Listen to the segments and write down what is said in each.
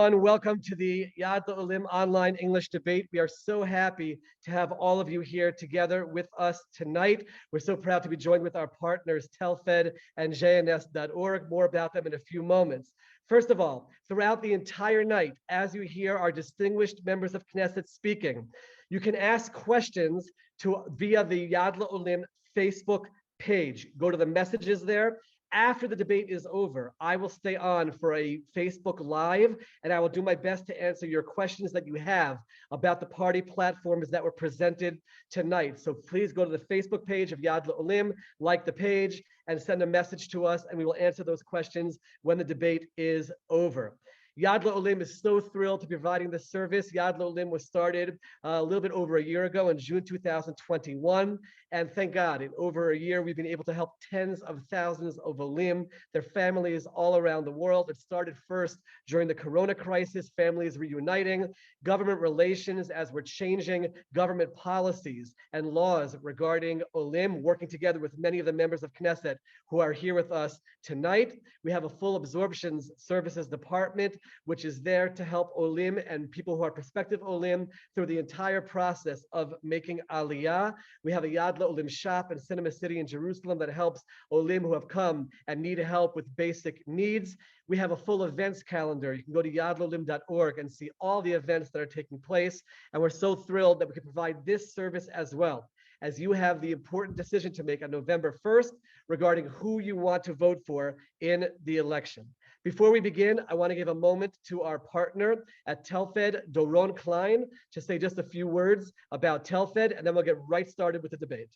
everyone. Welcome to the Yad L'Olim online English debate. We are so happy to have all of you here together with us tonight. We're so proud to be joined with our partners, Telfed and Zionist.org. More about them in a few moments. First of all, throughout the entire night, as you hear our distinguished members of Knesset speaking, you can ask questions via the Yad L'Olim Facebook page. Go to the messages there. After the debate is over, I will stay on for a Facebook Live, and I will do my best to answer your questions that you have about the party platforms that were presented tonight. So please go to the Facebook page of Yad L'Olim, like the page, and send a message to us, and we will answer those questions when the debate is over. Yad L'Olim is so thrilled to be providing this service. Yad L'Olim was started a little bit over a year ago in June 2021. And thank God, in over a year, we've been able to help tens of thousands of Olim, their families all around the world. It started first during the Corona crisis, families reuniting, government relations as we're changing government policies and laws regarding Olim, working together with many of the members of Knesset who are here with us tonight. We have a full absorptions services department, which is there to help Olim and people who are prospective Olim through the entire process of making Aliyah. We have a Yad L'Olim shop in Cinema City in Jerusalem that helps Olim who have come and need help with basic needs. We have a full events calendar. You can go to yadlolim.org and see all the events that are taking place. And we're so thrilled that we can provide this service as well, as you have the important decision to make on November 1st regarding who you want to vote for in the election. Before we begin, I want to give a moment to our partner at Telfed, Doron Klein, to say just a few words about Telfed, and then we'll get right started with the debate.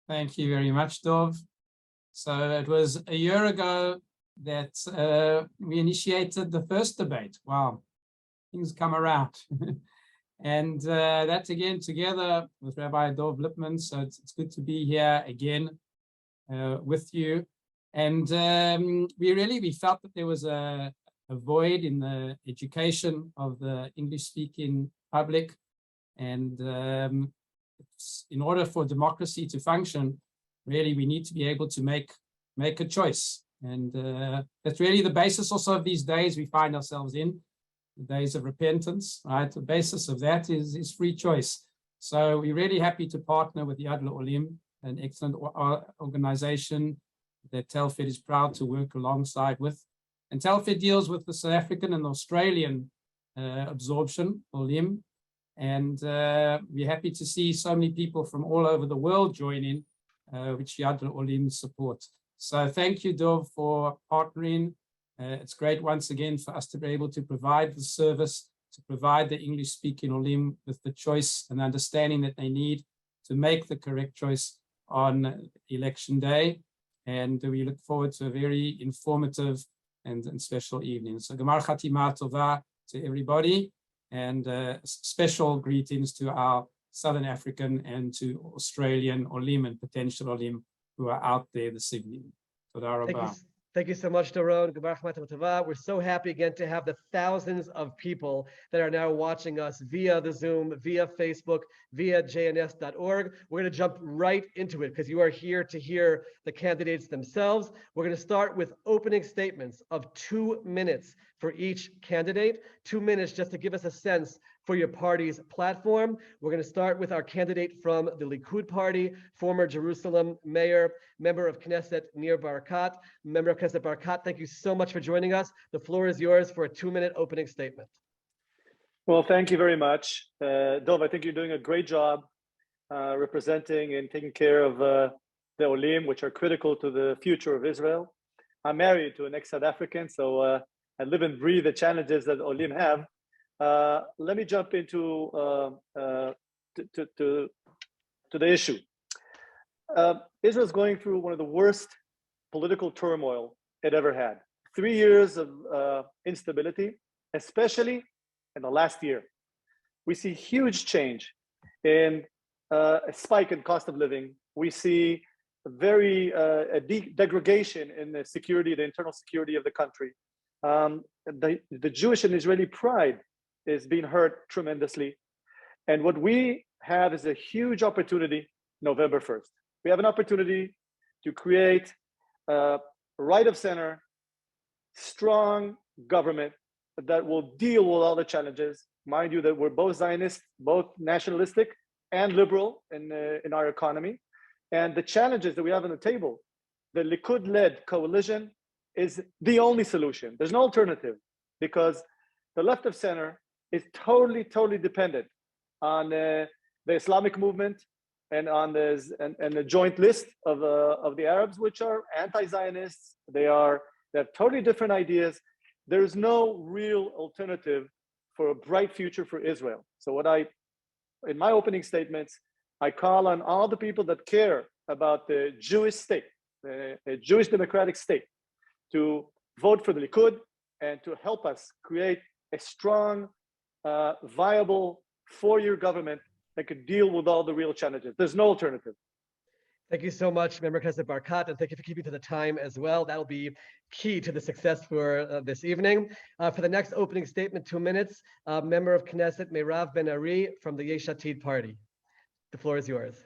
Thank you very much, Dov. So it was a year ago that we initiated the first debate. Wow, things come around. And that again, together with Rabbi Dov Lipman. So it's good to be here again with you. And we felt that there was a void in the education of the English-speaking public. And in order for democracy to function, really, we need to be able to make a choice. And that's really the basis also of these days we find ourselves in, the days of repentance, right? The basis of that is free choice. So we're really happy to partner with Yad L'Olim, an excellent organization that Telfed is proud to work alongside with. And Telfed deals with the South African and Australian absorption, Olim. And we're happy to see so many people from all over the world join in, which Yad L'Olim supports. So thank you, Dov, for partnering. It's great once again for us to be able to provide the service, to provide the English-speaking Olim with the choice and understanding that they need to make the correct choice on election day. And we look forward to a very informative and special evening. So Gemar Chatima Tova to everybody, and special greetings to our Southern African and to Australian Olim and potential Olim who are out there this evening. Toda rabah. Thank you so much, Doron. We're so happy again to have the thousands of people that are now watching us via the Zoom, via Facebook, via jns.org. We're going to jump right into it because you are here to hear the candidates themselves. We're going to start with opening statements of 2 minutes for each candidate, 2 minutes just to give us a sense for your party's platform. We're going to start with our candidate from the Likud party, former Jerusalem mayor, member of Knesset Nir Barkat. Member of Knesset Barkat, thank you so much for joining us. The floor is yours for a 2-minute opening statement. Well, thank you very much. Dov, I think you're doing a great job representing and taking care of the Olim, which are critical to the future of Israel. I'm married to an ex-South African, so I live and breathe the challenges that Olim have. Let me jump into to the issue. Israel is going through one of the worst political turmoil it ever had. 3 years of instability, especially in the last year. We see huge change in a spike in cost of living. We see a degradation in the security, the internal security of the country. The Jewish and Israeli pride is being hurt tremendously. And what we have is a huge opportunity November 1st. We have an opportunity to create a right of center, strong government that will deal with all the challenges. Mind you that we're both Zionist, both nationalistic and liberal in our economy. And the challenges that we have on the table, the Likud-led coalition is the only solution. There's no alternative, because the left of center is totally dependent on the Islamic movement and on the joint list of the Arabs, which are anti-Zionists. They have totally different ideas. There is no real alternative for a bright future for Israel. So in my opening statements, I call on all the people that care about the Jewish state, a Jewish democratic state, to vote for the Likud and to help us create a strong, viable 4-year government that could deal with all the real challenges. There's no alternative. Thank you so much, Member Knesset Barkat, and thank you for keeping to the time as well. That'll be key to the success for this evening. For the next opening statement, 2 minutes, Member of Knesset Merav Ben-Ari from the Yesh Atid party. The floor is yours.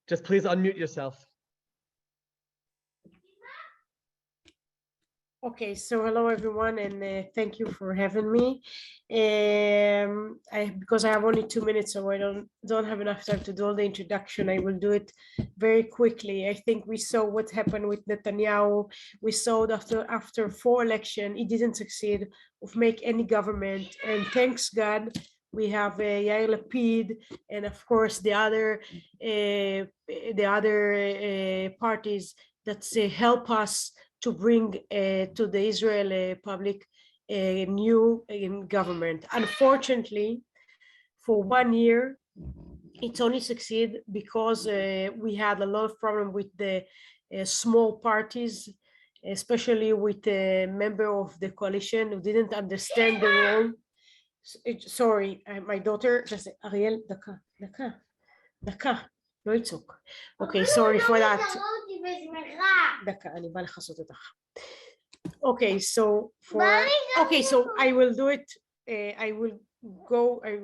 Just please unmute yourself. Okay, so hello everyone, and thank you for having me. Because I have only 2 minutes, so I don't have enough time to do all the introduction. I will do it very quickly. I think we saw what happened with Netanyahu. We saw that after 4 elections, he didn't succeed of make any government, and thanks God, we have Yair Lapid, and of course the other parties that help us to bring to the Israeli public a new government. Unfortunately, for 1 year, it only succeeded because we had a lot of problem with the small parties, especially with the member of the coalition who didn't understand the role. Sorry, my daughter, just Ariel, דקה, לא יצוק. Okay, sorry for that. דקה, אני באה לחסות אותך. Okay, so I will do it. I will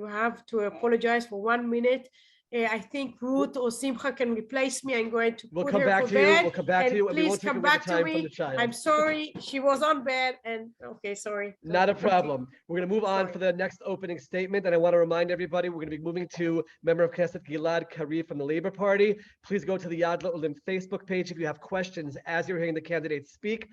have to apologize for 1 minute. I think Ruth or Simcha can replace me. I'm going to put her for bed. We'll come back to you. And please come back to me. I'm sorry. She was on bed and okay, sorry. Not a problem. We're going to move on for the next opening statement. And I want to remind everybody, we're going to be moving to Member of Knesset Gilad Kariv from the Labor Party. Please go to the Yad L'Olim Facebook page. If you have questions as you're hearing the candidates speak,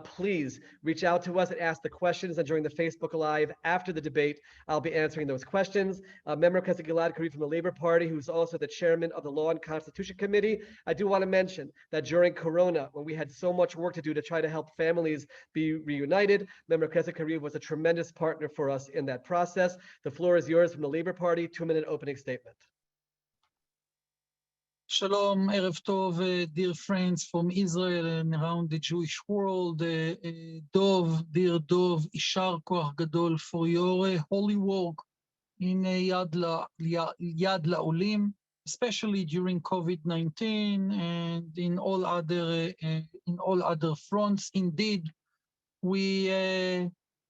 please reach out to us and ask the questions. And during the Facebook Live after the debate, I'll be answering those questions. Member of Knesset Gilad Kariv from the Labor Party, who's also the chairman of the Law and Constitution Committee. I do want to mention that during Corona, when we had so much work to do to try to help families be reunited, Member of Knesset Kariv was a tremendous partner for us in that process. The floor is yours from the Labor Party, 2-minute opening statement. Shalom, Erev Tov, dear friends from Israel and around the Jewish world. Dov, dear Dov, Ishar Koach Gadol for your holy work in Yad L'Olim, especially during COVID-19 and in all other fronts. Indeed, we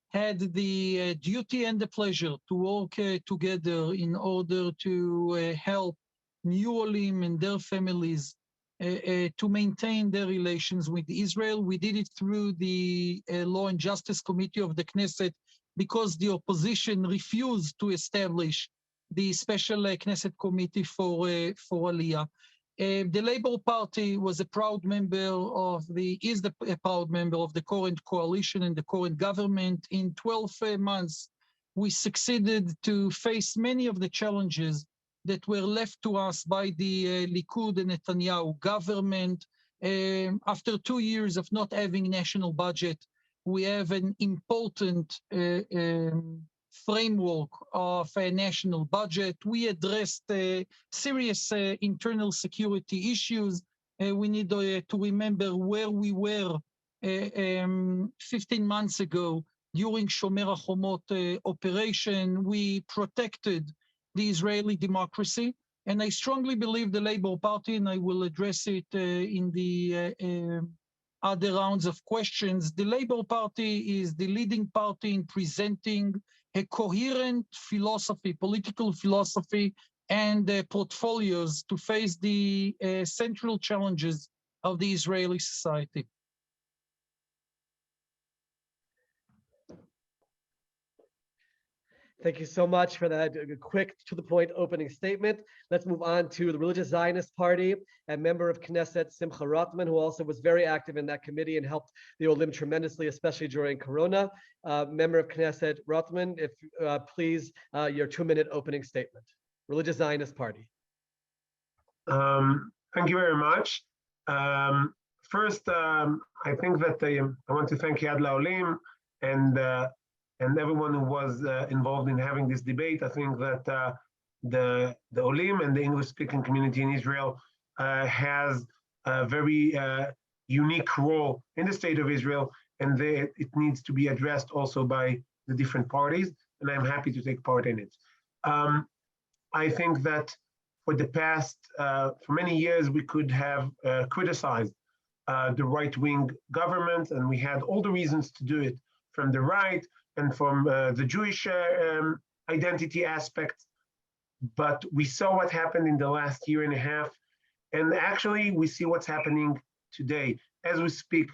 had the duty and the pleasure to work together in order to help New Olim and their families to maintain their relations with Israel. We did it through the Law and Justice Committee of the Knesset because the opposition refused to establish the special Knesset Committee for Aliyah. The Labour Party was a proud member of a proud member of the current coalition and the current government. In 12 months, we succeeded to face many of the challenges that were left to us by the Likud and Netanyahu government. After 2 years of not having national budget, we have an important framework of a national budget. We addressed serious internal security issues. We need to remember where we were 15 months ago during Shomer HaChomot operation. We protected the Israeli democracy, and I strongly believe the Labour Party, and I will address it in the other rounds of questions. The Labour Party is the leading party in presenting a coherent philosophy, political philosophy, and portfolios to face the central challenges of the Israeli society. Thank you so much for that quick, to-the-point opening statement. Let's move on to the Religious Zionist Party and member of Knesset, Simcha Rothman, who also was very active in that committee and helped the Olim tremendously, especially during Corona. Member of Knesset, Rothman, if please, your 2-minute opening statement. Religious Zionist Party. Thank you very much. First, I think that I want to thank Yad L'Olim and everyone who was involved in having this debate. I think that the Olim and the English-speaking community in Israel has a very unique role in the state of Israel, and it needs to be addressed also by the different parties, and I'm happy to take part in it. I think that for the past, for many years, we could have criticized the right-wing government, and we had all the reasons to do it, from the right and from the Jewish identity aspect. But we saw what happened in the last year and a half, and actually we see what's happening today. As we speak,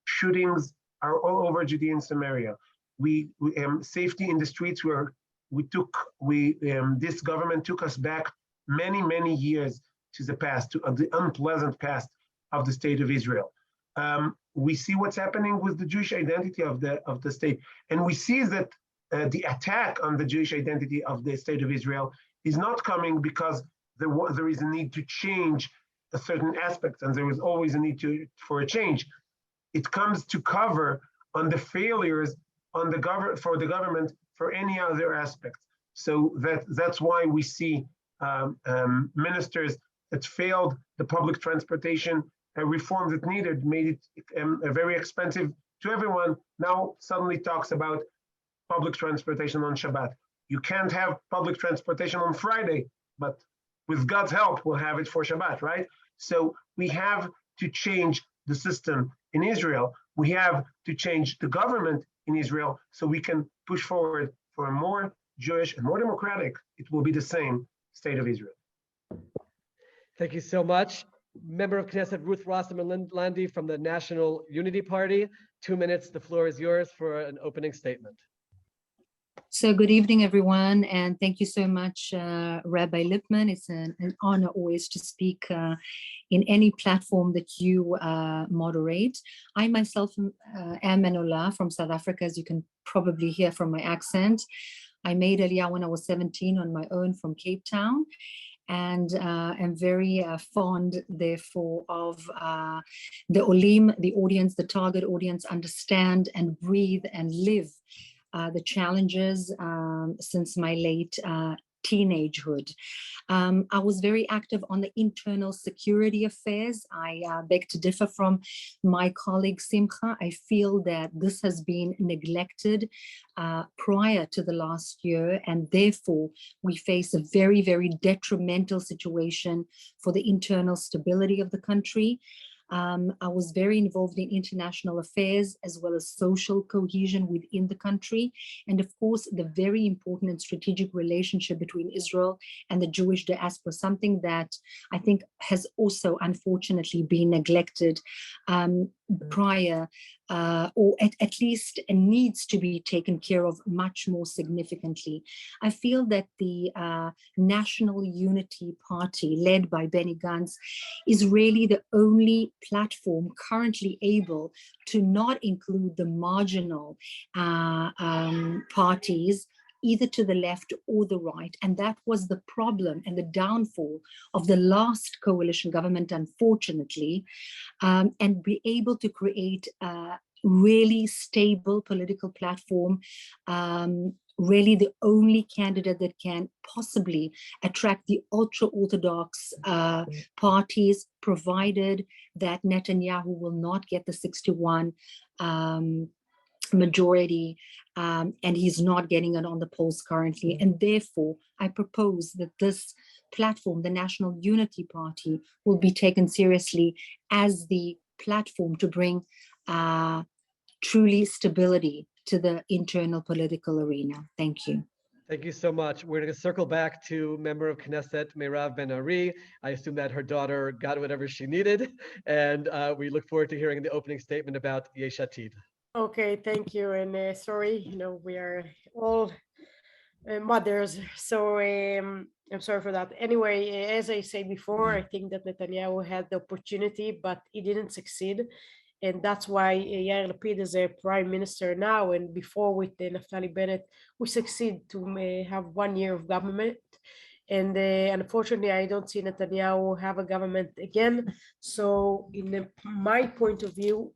shootings are all over Judea and Samaria. We safety in the streets where this government took us back many years to the past, to the unpleasant past of the state of Israel. We see what's happening with the Jewish identity of the state, and we see that the attack on the Jewish identity of the state of Israel is not coming because there is a need to change a certain aspect, and there is always a need for a change. It comes to cover on the failures on for the government for any other aspect. So that's why we see ministers that failed the public transportation reform that needed, made it very expensive to everyone, now suddenly talks about public transportation on Shabbat. You can't have public transportation on Friday, but with God's help, we'll have it for Shabbat, right? So we have to change the system in Israel. We have to change the government in Israel so we can push forward for a more Jewish and more democratic, it will be the same, state of Israel. Thank you so much. Member of Knesset, Ruth Wasserman-Lande from the National Unity Party. 2 minutes, the floor is yours for an opening statement. So good evening, everyone, and thank you so much, Rabbi Lippman. It's an honor always to speak in any platform that you moderate. I myself am an Ola from South Africa, as you can probably hear from my accent. I made Aliyah when I was 17 on my own from Cape Town, and am very fond, therefore, of the Olim, the audience, the target audience, understand and breathe and live the challenges since my late teenagehood. I was very active on the internal security affairs. I beg to differ from my colleague Simcha. I feel that this has been neglected prior to the last year, and therefore we face a very detrimental situation for the internal stability of the country. I was very involved in international affairs as well as social cohesion within the country. And of course, the very important and strategic relationship between Israel and the Jewish diaspora, something that I think has also unfortunately been neglected prior, or at least needs to be taken care of much more significantly. I feel that the National Unity Party, led by Benny Gantz, is really the only platform currently able to not include the marginal parties, either to the left or the right. And that was the problem and the downfall of the last coalition government, unfortunately, and be able to create a really stable political platform, really the only candidate that can possibly attract the ultra-Orthodox parties, provided that Netanyahu will not get the 61 majority, and he's not getting it on the polls currently. And therefore, I propose that this platform, the National Unity Party, will be taken seriously as the platform to bring truly stability to the internal political arena. Thank you. Thank you so much. We're going to circle back to member of Knesset, Merav Ben-Ari. I assume that her daughter got whatever she needed, and we look forward to hearing the opening statement about Yesh Atid. Okay, thank you. And sorry, we are all mothers, so I'm sorry for that. Anyway, as I said before, I think that Netanyahu had the opportunity, but he didn't succeed. And that's why Yair Lapid is a prime minister now. And before with Naftali Bennett, we succeed to have 1 year of government. And unfortunately, I don't see Netanyahu have a government again. So in my point of view,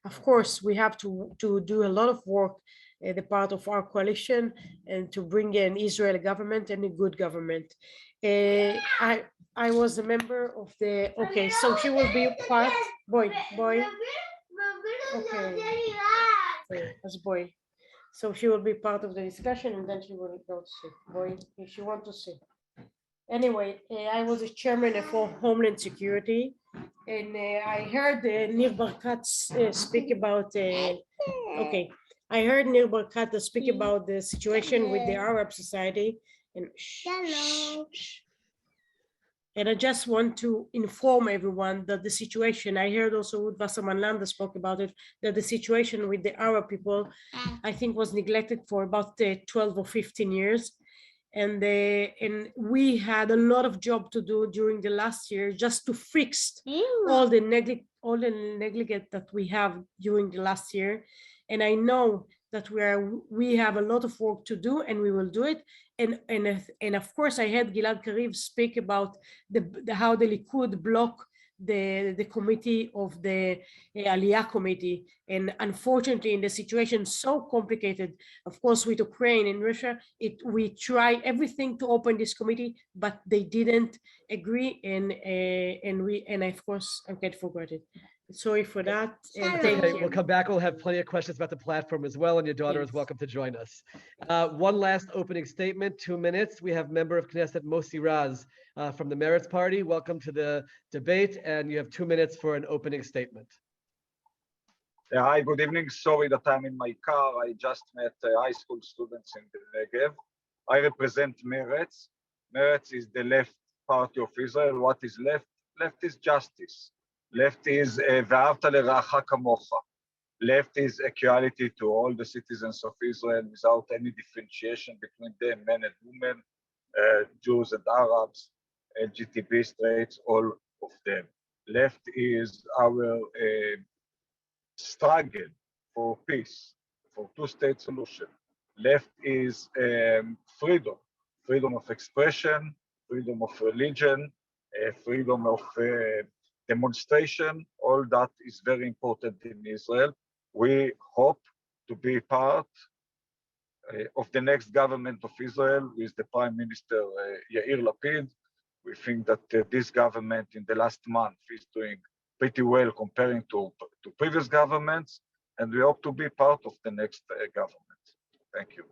of course, we have to do a lot of work, the part of our coalition, and to bring an Israeli government and a good government. I was a member of the, okay, so she will be part, boy, okay, as boy. So she will be part of the discussion and then she will go to sleep, boy, if she wants to sleep. Anyway, I was a chairman for Homeland Security, and I heard Nir Barkat speak about, okay, I heard Nir Barkat speak about the situation with the Arab society, and and I just want to inform everyone that the situation, I heard also Ruth Wasserman-Lande spoke about it, that the situation with the Arab people, I think was neglected for about 12 or 15 years. And we had a lot of job to do during the last year just to fix all the neglect that we have during the last year. And I know that we have a lot of work to do, and we will do it. And of course, I had Gilad Kariv speak about how the Likud block the committee of the Aliyah committee. And unfortunately, in the situation so complicated, of course, with Ukraine and Russia, we try everything to open this committee, but they didn't agree. And of course, I'm getting forgotten. Sorry for that. And thank you. We'll come back. We'll have plenty of questions about the platform as well, and your daughter is welcome to join us. One last opening statement, 2 minutes. We have member of Knesset Mossi from the Meretz party. Welcome to the debate, and you have 2 minutes for an opening statement. Hi, good evening. Sorry that I'm in my car. I just met high school students in the Negev. I represent Meretz. Meretz is the left party of Israel. What is left? Left is justice. Left is Ve'ahavta le'ra'acha kamocha. Left is equality to all the citizens of Israel without any differentiation between them, men and women, Jews and Arabs, LGTB straights, all of them. Left is our struggle for peace, for two-state solution. Left is freedom, freedom of expression, freedom of religion, freedom of demonstration. All that is very important in Israel. We hope to be part of the next government of Israel with the Prime Minister Yair Lapid. We think that this government in the last month is doing pretty well comparing to previous governments, and we hope to be part of the next government. Thank you.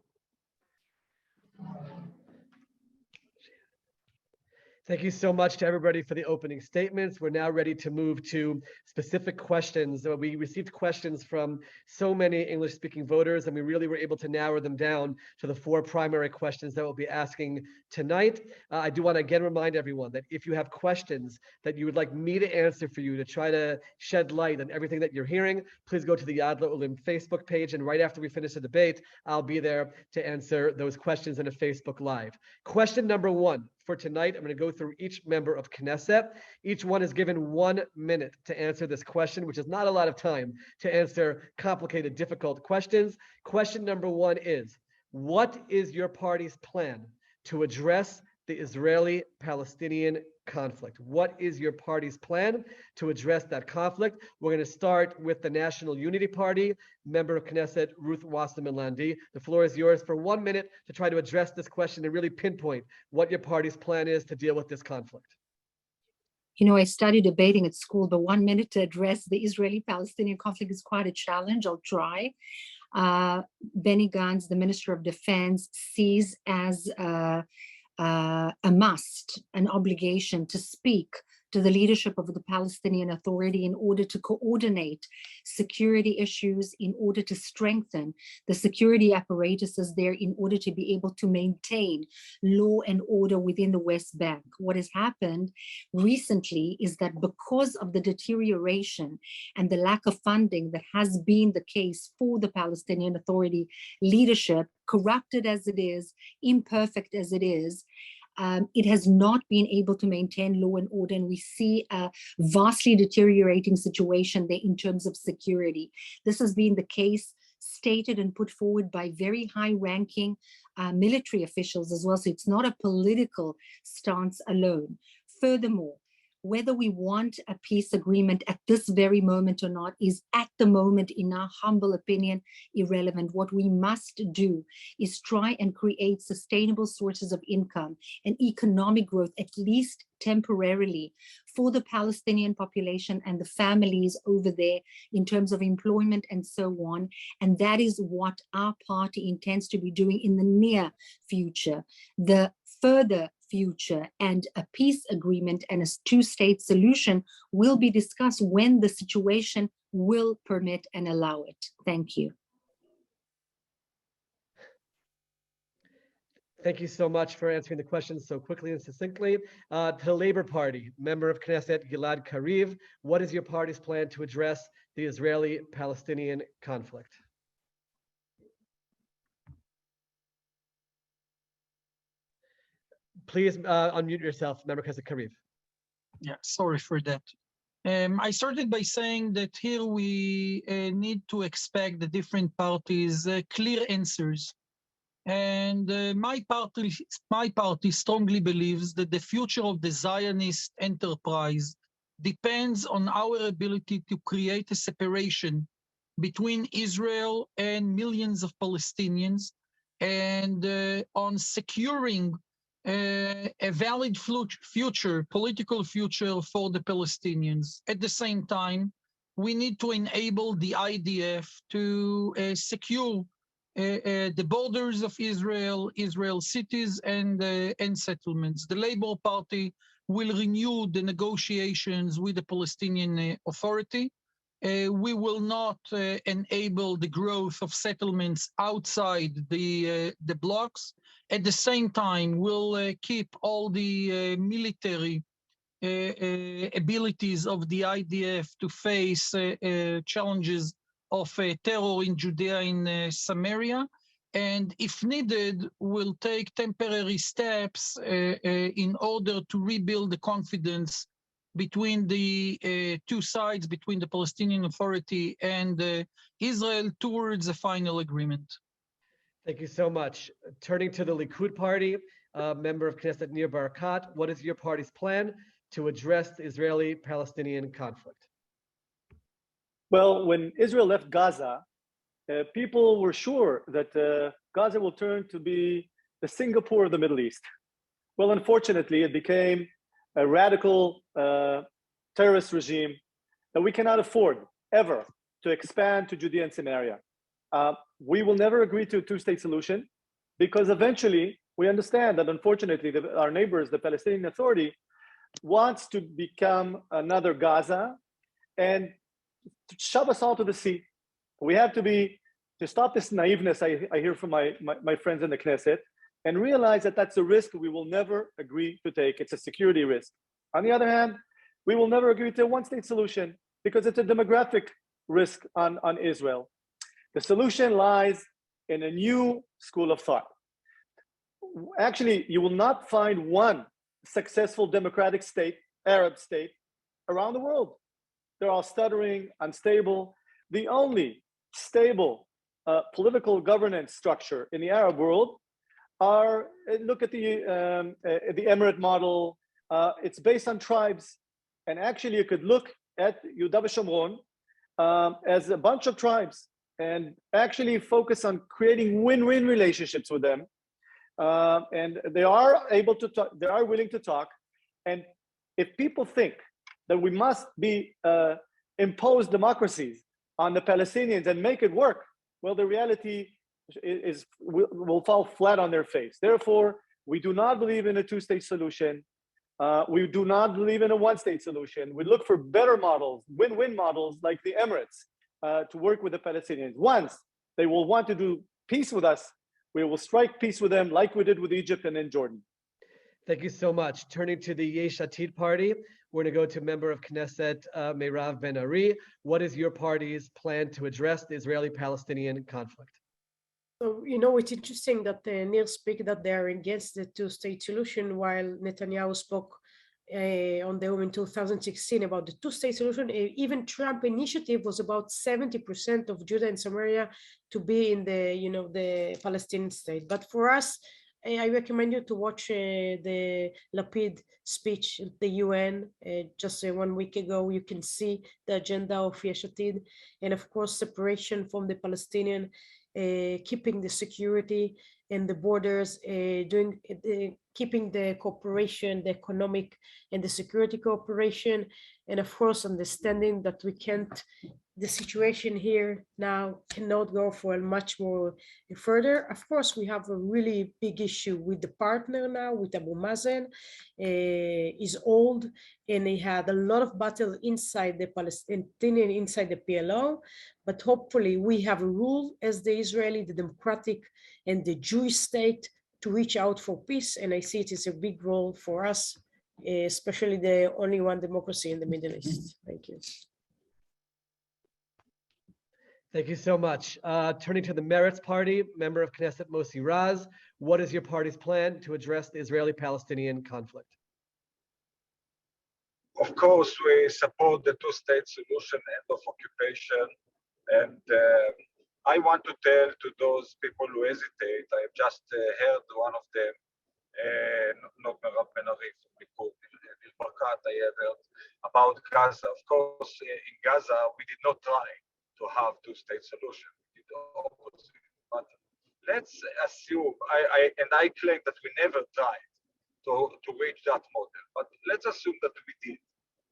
Thank you so much to everybody for the opening statements. We're now ready to move to specific questions. We received questions from so many English-speaking voters, and we really were able to narrow them down to the 4 primary questions that we'll be asking tonight. I do want to again remind everyone that if you have questions that you would like me to answer for you to try to shed light on everything that you're hearing, please go to the Yad L'Olim Facebook page, and right after we finish the debate, I'll be there to answer those questions in a Facebook Live. Question number 1. For tonight, I'm going to go through each member of Knesset. Each one is given 1 minute to answer this question, which is not a lot of time to answer complicated, difficult questions. Question number 1 is, what is your party's plan to address the Israeli-Palestinian conflict? What is your party's plan to address that conflict? We're going to start with the National Unity Party, member of Knesset, Ruth Wasserman-Lande. The floor is yours for 1 minute to try to address this question and really pinpoint what your party's plan is to deal with this conflict. You know, I studied debating at school, but 1 minute to address the Israeli-Palestinian conflict is quite a challenge. I'll try. Benny Gantz, the Minister of Defense, sees as a must, an obligation to speak to the leadership of the Palestinian Authority in order to coordinate security issues, in order to strengthen the security apparatuses there, in order to be able to maintain law and order within the West Bank. What has happened recently is that because of the deterioration and the lack of funding that has been the case for the Palestinian Authority leadership, corrupted as it is, imperfect as it is, it has not been able to maintain law and order, and we see a vastly deteriorating situation there in terms of security. This has been the case stated and put forward by very high-ranking military officials as well, so it's not a political stance alone. Furthermore, whether we want a peace agreement at this very moment or not is at the moment, in our humble opinion, irrelevant. What we must do is try and create sustainable sources of income and economic growth, at least temporarily, for the Palestinian population and the families over there in terms of employment and so on. And that is what our party intends to be doing in the near future. The further future and a peace agreement and a two-state solution will be discussed when the situation will permit and allow it. Thank you. Thank you so much for answering the questions so quickly and succinctly. To the Labor Party, member of Knesset Gilad Kariv, what is your party's plan to address the Israeli-Palestinian conflict? Please unmute yourself, member Knesset Kariv. Yeah, sorry for that. I started by saying that here we need to expect the different parties clear answers. And my party strongly believes that the future of the Zionist enterprise depends on our ability to create a separation between Israel and millions of Palestinians, and on securing a valid future, political future for the Palestinians. At the same time, we need to enable the IDF to secure the borders of Israel, Israel cities and settlements. The Labour Party will renew the negotiations with the Palestinian Authority. We will not enable the growth of settlements outside the blocks. At the same time, we'll keep all the military abilities of the IDF to face challenges of terror in Judea and Samaria. And if needed, we'll take temporary steps in order to rebuild the confidence between the two sides, between the Palestinian Authority and Israel, towards a final agreement. Thank you so much. Turning to the Likud party, member of Knesset near Barkat, what is your party's plan to address the Israeli-Palestinian conflict? Well, when Israel left Gaza, people were sure that Gaza will turn to be the Singapore of the Middle East. Well, unfortunately, it became a radical terrorist regime that we cannot afford ever to expand to Judea and Samaria. We will never agree to a two-state solution because eventually we understand that unfortunately our neighbors, the Palestinian Authority, wants to become another Gaza and shove us all to the sea. We have to stop this naiveness I hear from my friends in the Knesset and realize that that's a risk we will never agree to take. It's a security risk. On the other hand, we will never agree to a one-state solution because it's a demographic risk on Israel. The solution lies in a new school of thought. Actually, you will not find one successful democratic state, Arab state, around the world. They're all stuttering, unstable. The only stable political governance structure in the Arab world are, look at the Emirate model. It's based on tribes. And actually, you could look at Yehuda v'Shomron as a bunch of tribes and actually focus on creating win-win relationships with them. And they are able to talk, they are willing to talk. And if people think that we must be impose democracies on the Palestinians and make it work, well, the reality will fall flat on their face. Therefore, we do not believe in a two-state solution. We do not believe in a one-state solution. We look for better models, win-win models like the Emirates, to work with the Palestinians. Once they will want to do peace with us, we will strike peace with them like we did with Egypt and in Jordan. Thank you so much. Turning to the Yesh Atid party, we're going to go to member of Knesset, Merav Ben-Ari. What is your party's plan to address the Israeli-Palestinian conflict? So, it's interesting that Nir speak that they are against the two-state solution, while Netanyahu spoke on the Omen in 2016 about the two-state solution. Even Trump initiative was about 70% of Judah and Samaria to be in the Palestinian state. But for us, I recommend you to watch the Lapid speech at the UN just 1 week ago. You can see the agenda of Yesh Atid, and of course, separation from the Palestinian, keeping the security and the borders, keeping the cooperation, the economic and the security cooperation, and of course, understanding that the situation here now cannot go for much more further. Of course, we have a really big issue with the partner now, with Abu Mazen. He's old and he had a lot of battle inside the Palestinian, inside the PLO, but hopefully we have a rule as the Israeli, the democratic and the Jewish state to reach out for peace. And I see it is a big role for us, especially the only one democracy in the Middle East. Thank you. Thank you so much. Turning to the Meretz party, member of Knesset Mossi Raz, what is your party's plan to address the Israeli-Palestinian conflict? Of course, we support the two-state solution, end of occupation. And I want to tell to those people who hesitate, I have just heard one of them, not Merav Ben-Ari from Likud, Barkat, I have heard about Gaza. Of course, in Gaza, we did not try to have two-state solution. We did the opposite. But let's assume, I claim that we never tried to reach that model. But let's assume that we did,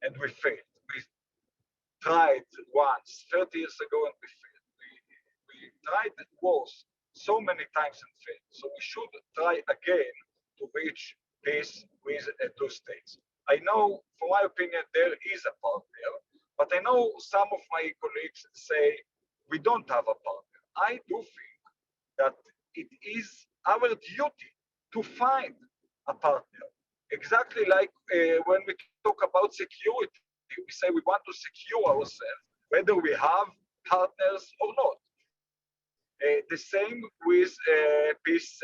and we failed. We tried once, 30 years ago, and we failed. We tried wars so many times and failed. So we should try again to reach peace with two states. I know, from my opinion, there is a partner, but I know some of my colleagues say we don't have a partner. I do think that it is our duty to find a partner. Exactly like when we talk about security, we say we want to secure ourselves, whether we have partners or not. The same with peace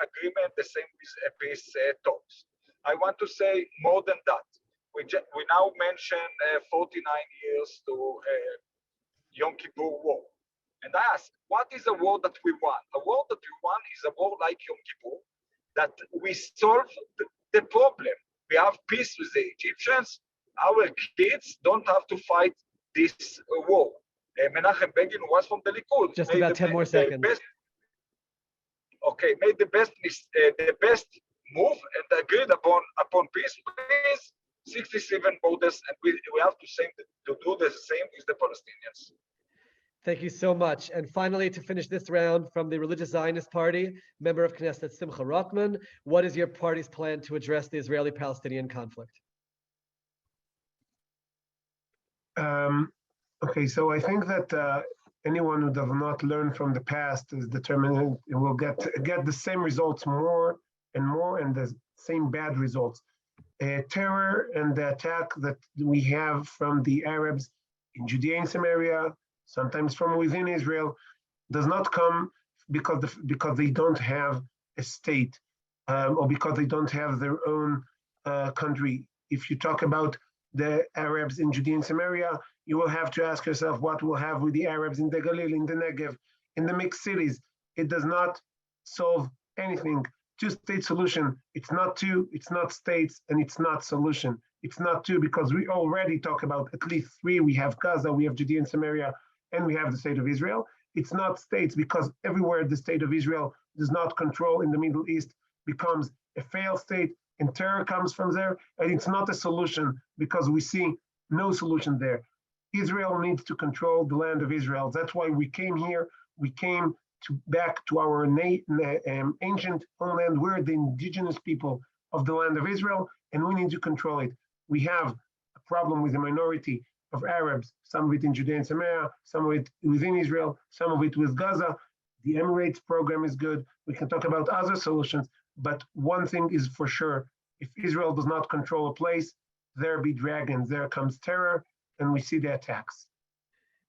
agreement, the same with peace talks. I want to say more than that. We now mention 49 years to Yom Kippur War. And I ask, what is a war that we want? A war that we want is a war like Yom Kippur, that we solve the problem. We have peace with the Egyptians. Our kids don't have to fight this war. Menachem Begin was from the Likud. Just about 10 more seconds. Made the best move and agreed upon peace with 67 borders, and we have to do the same with the Palestinians. Thank you so much. And finally, to finish this round, from the Religious Zionist Party, member of Knesset Simcha Rothman, what is your party's plan to address the Israeli-Palestinian conflict? So I think that anyone who does not learn from the past is determined and will get the same results more and more, and the same bad results. Terror and the attack that we have from the Arabs in Judea and Samaria, sometimes from within Israel, does not come because they don't have a state or because they don't have their own country. If you talk about the Arabs in Judea and Samaria, you will have to ask yourself what will have with the Arabs in the Galil, in the Negev, in the mixed cities. It does not solve anything. Two-state solution, it's not two, it's not states, and it's not solution. It's not two because we already talk about at least three. We have Gaza, we have Judea and Samaria, and we have the state of Israel. It's not states because everywhere the state of Israel does not control in the Middle East becomes a failed state, and terror comes from there, and it's not a solution because we see no solution there. Israel needs to control the land of Israel. That's why we came here. We came back to our ancient homeland. We're the indigenous people of the land of Israel, and we need to control it. We have a problem with the minority of Arabs, some of it in Judea and Samaria, some of it within Israel, some of it with Gaza. The Emirates program is good. We can talk about other solutions, but one thing is for sure, if Israel does not control a place, there be dragons, there comes terror, and we see the attacks.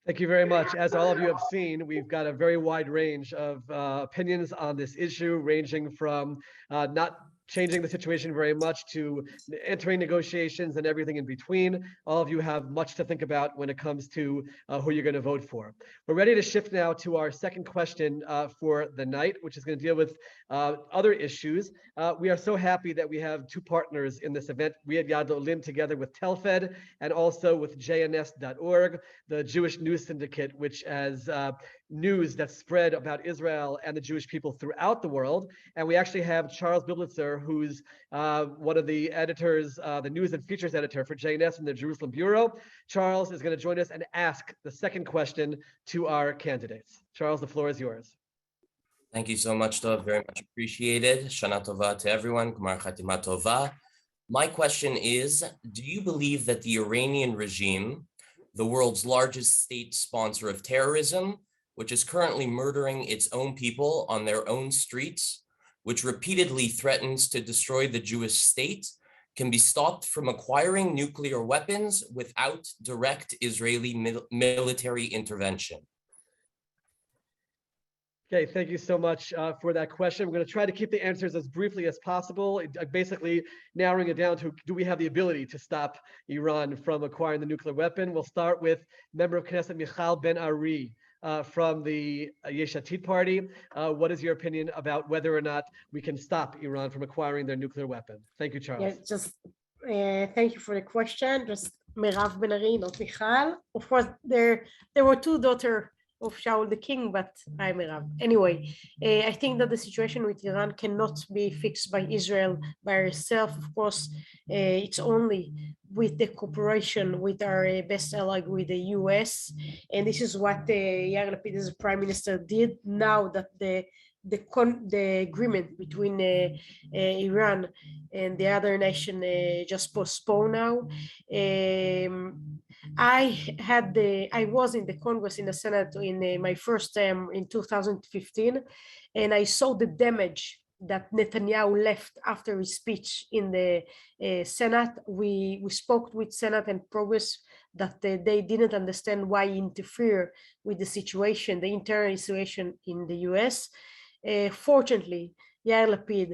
Thank you very much. As all of you have seen, we've got a very wide range of opinions on this issue, ranging from not changing the situation very much to entering negotiations and everything in between. All of you have much to think about when it comes to who you're going to vote for. We're ready to shift now to our second question for the night, which is going to deal with other issues. We are so happy that we have two partners in this event. We at Yad L'Olim, together with Telfed and also with JNS.org, the Jewish news syndicate, which has news that's spread about Israel and the Jewish people throughout the world. And we actually have Charles Biblitzer, who's one of the editors, the news and features editor for JNS in the Jerusalem Bureau. Charles is going to join us and ask the second question to our candidates. Charles, the floor is yours. Thank you so much, Tov. Very much appreciated. Shana Tova to everyone. Gmar Chatima Tova. My question is, do you believe that the Iranian regime, the world's largest state sponsor of terrorism, which is currently murdering its own people on their own streets, which repeatedly threatens to destroy the Jewish state, can be stopped from acquiring nuclear weapons without direct Israeli military intervention? Okay, thank you so much for that question. I'm going to try to keep the answers as briefly as possible, basically narrowing it down to, do we have the ability to stop Iran from acquiring the nuclear weapon? We'll start with member of Knesset Ben-Ari from the Yesh Atid party. What is your opinion about whether or not we can stop Iran from acquiring their nuclear weapon? Thank you, Charles. Yeah, thank you for the question. Just Merav Ben-Ari, not Michal. Of course, there were two daughters of Shaul the king, but I'm Merav. Anyway, I think that the situation with Iran cannot be fixed by Israel by herself. Of course, it's only with the cooperation with our best ally, with the US. And this is what Yair Lapid as prime minister did. Now that the agreement between Iran and the other nation just postponed now. I was in the Congress, in the Senate in my first term in 2015, and I saw the damage that Netanyahu left after his speech in the Senate. We spoke with Senate and Progress that they didn't understand why interfere with the situation, the internal situation in the US. Fortunately, Yair Lapid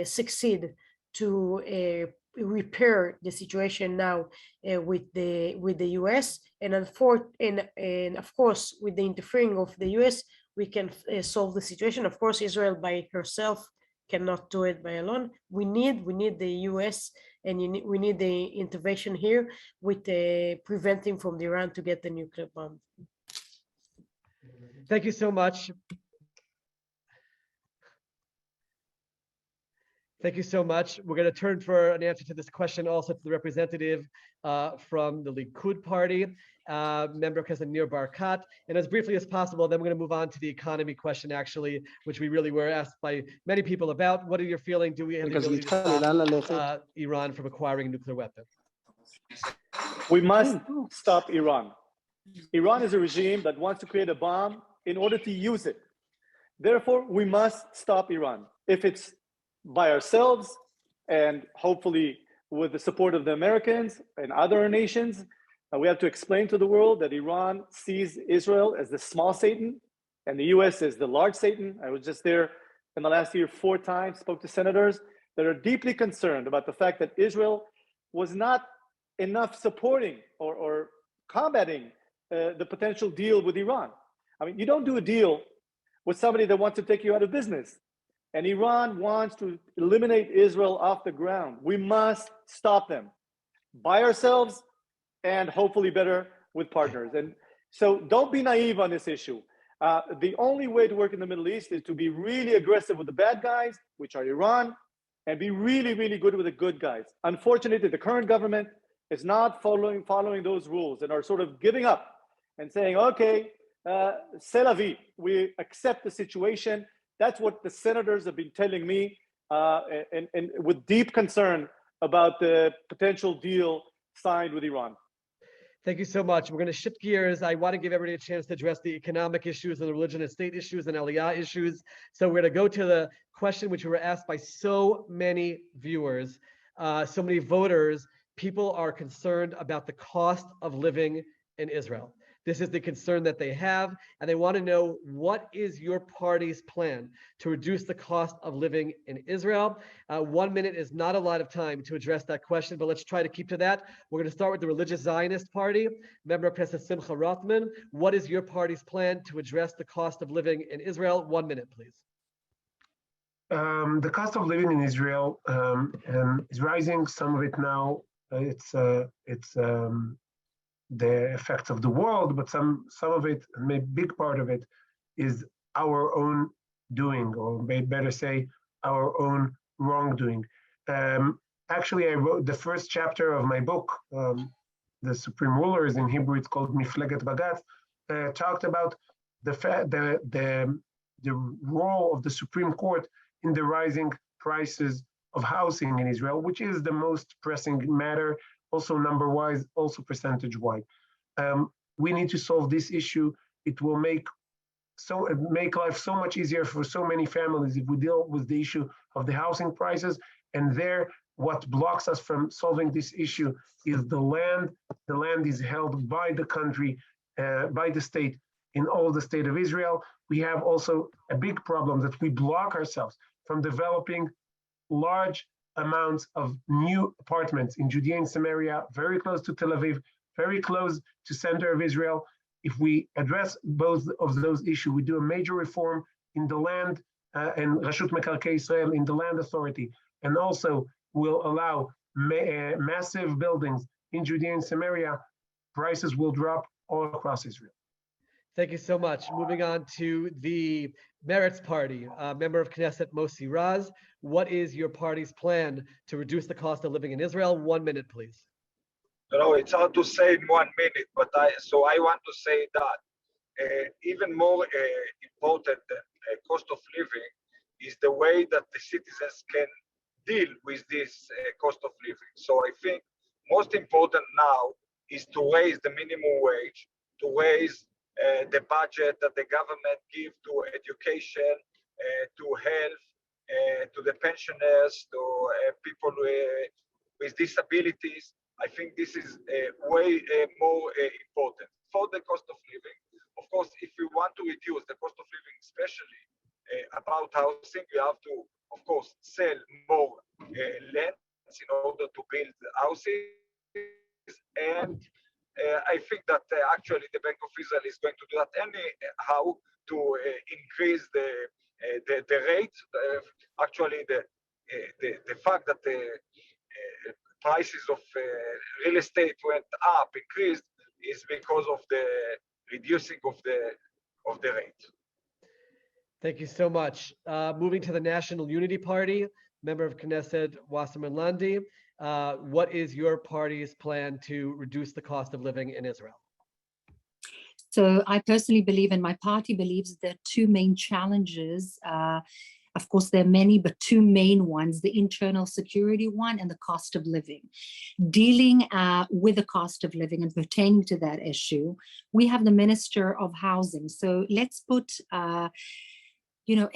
succeeded to repair the situation now with the US, and of course with the interfering of the US, we can solve the situation. Of course, Israel by herself cannot do it by alone. We need the US, and we need the intervention here with preventing from the Iran to get the nuclear bomb. Thank you so much. Thank you so much. We're going to turn for an answer to this question also to the representative from the Likud party, member of Knesset Nir Barkat. And as briefly as possible, then we're going to move on to the economy question, actually, which we really were asked by many people about. What are your feelings? Do we have the ability to stop Iran from acquiring a nuclear weapon? We must stop Iran. Iran is a regime that wants to create a bomb in order to use it. Therefore, we must stop Iran. If it's by ourselves, and hopefully with the support of the Americans and other nations, we have to explain to the world that Iran sees Israel as the small Satan and the US as the large Satan. I was just there in the last year 4 times, spoke to senators that are deeply concerned about the fact that Israel was not enough supporting or combating the potential deal with Iran. I mean, you don't do a deal with somebody that wants to take you out of business. And Iran wants to eliminate Israel off the ground. We must stop them by ourselves and hopefully better with partners. And so don't be naive on this issue. The only way to work in the Middle East is to be really aggressive with the bad guys, which are Iran, and be really, really good with the good guys. Unfortunately, the current government is not following those rules and are sort of giving up and saying, okay, c'est la vie, we accept the situation. That's what the senators have been telling me. and with deep concern about the potential deal signed with Iran. Thank you so much. We're going to shift gears. I want to give everybody a chance to address the economic issues and the religion and state issues and Aliyah issues. So we're going to go to the question which we were asked by so many viewers, so many voters. People are concerned about the cost of living in Israel. This is the concern that they have, and they want to know, what is your party's plan to reduce the cost of living in Israel? 1 minute is not a lot of time to address that question, but let's try to keep to that. We're going to start with the religious Zionist party, member of Knesset Simcha Rothman. What is your party's plan to address the cost of living in Israel? 1 minute, please. The cost of living in Israel is rising. Some of it now, it's the effects of the world, but some of it, a big part of it, is our own doing, or better say, our own wrongdoing. Actually, I wrote the first chapter of my book, The Supreme Rulers. In Hebrew, it's called Mifleget Bagat. Talked about the role of the Supreme Court in the rising prices of housing in Israel, which is the most pressing matter, also number-wise, also percentage-wise. We need to solve this issue. It will make life so much easier for so many families if we deal with the issue of the housing prices. And what blocks us from solving this issue is the land. The land is held by the country, by the state, in all the state of Israel. We have also a big problem that we block ourselves from developing large amounts of new apartments in Judea and Samaria, very close to Tel Aviv, very close to center of Israel. If we address both of those issues, we do a major reform in the land and Rashut Mekarkei Israel in the land authority, and also will allow massive buildings in Judea and Samaria, prices will drop all across Israel. Thank you so much. Moving on to the Meretz party, member of Knesset Mossi Raz. What is your party's plan to reduce the cost of living in Israel? 1 minute, please. It's hard to say in 1 minute, but I want to say that even more important than cost of living is the way that the citizens can deal with this cost of living. So I think most important now is to raise the minimum wage, to raise the budget that the government give to education, to health, to the pensioners, to people with disabilities. I think this is way more important for the cost of living. Of course, if we want to reduce the cost of living, especially about housing, we have to, of course, sell more land in order to build houses. And I think that actually the Bank of Israel is going to do that anyhow to increase the rate. Actually, the fact that the prices of real estate went up, increased, is because of the reducing of the rate. Thank you so much. Moving to the National Unity Party, member of Knesset Wasserman-Lande. What is your party's plan to reduce the cost of living in Israel? So I personally believe, and my party believes, there are two main challenges. Of course, there are many, but two main ones: the internal security one and the cost of living. Dealing with the cost of living and pertaining to that issue, we have the Minister of Housing. So let's put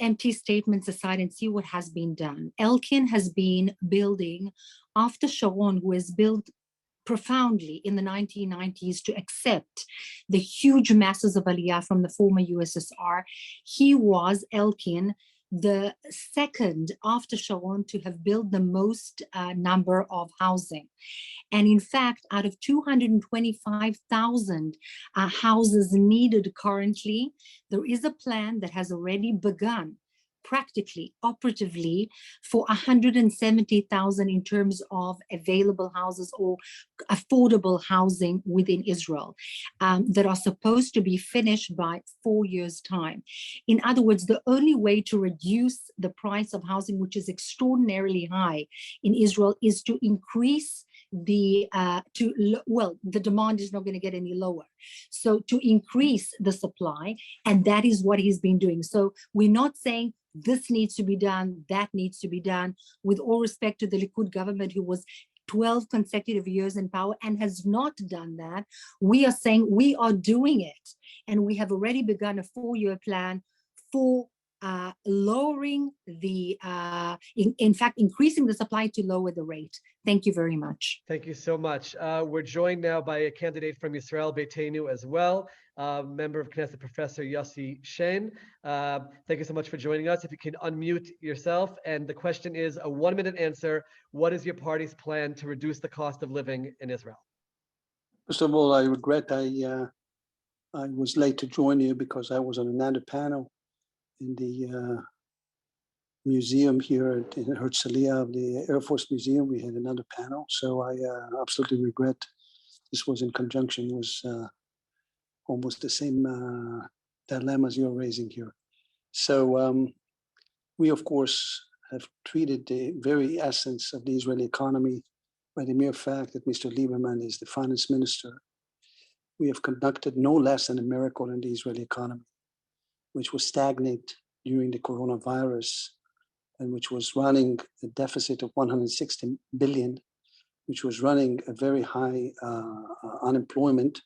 empty statements aside and see what has been done. Elkin has been building after Sharon, who has built profoundly in the 1990s to accept the huge masses of Aliyah from the former USSR. He was, Elkin, the second after Sharon to have built the most number of housing. And in fact, out of 225,000 houses needed currently, there is a plan that has already begun practically, operatively, for 170,000 in terms of available houses or affordable housing within Israel that are supposed to be finished by 4 years' time. In other words, the only way to reduce the price of housing, which is extraordinarily high in Israel, is to increase the demand is not going to get any lower. So to increase the supply, and that is what he's been doing. So we're not saying this needs to be done, that needs to be done, with all respect to the Likud government, who was 12 consecutive years in power and has not done that. We are saying we are doing it. And we have already begun a 4-year plan for lowering the, in fact, increasing the supply to lower the rate. Thank you very much. Thank you so much. We're joined now by a candidate from Yisrael, Beiteinu as well, member of Knesset, Professor Yossi Shain. Thank you so much for joining us. If you can unmute yourself. And the question is a 1-minute answer. What is your party's plan to reduce the cost of living in Israel? First of all, I regret I was late to join you because I was on another panel in the museum here in Herzliya of the Air Force Museum. We had another panel, so I absolutely regret. This was in conjunction with almost the same dilemmas you're raising here. So we, of course, have treated the very essence of the Israeli economy by the mere fact that Mr. Lieberman is the finance minister. We have conducted no less than a miracle in the Israeli economy, which was stagnant during the coronavirus and which was running a deficit of 160 billion, which was running a very high unemployment.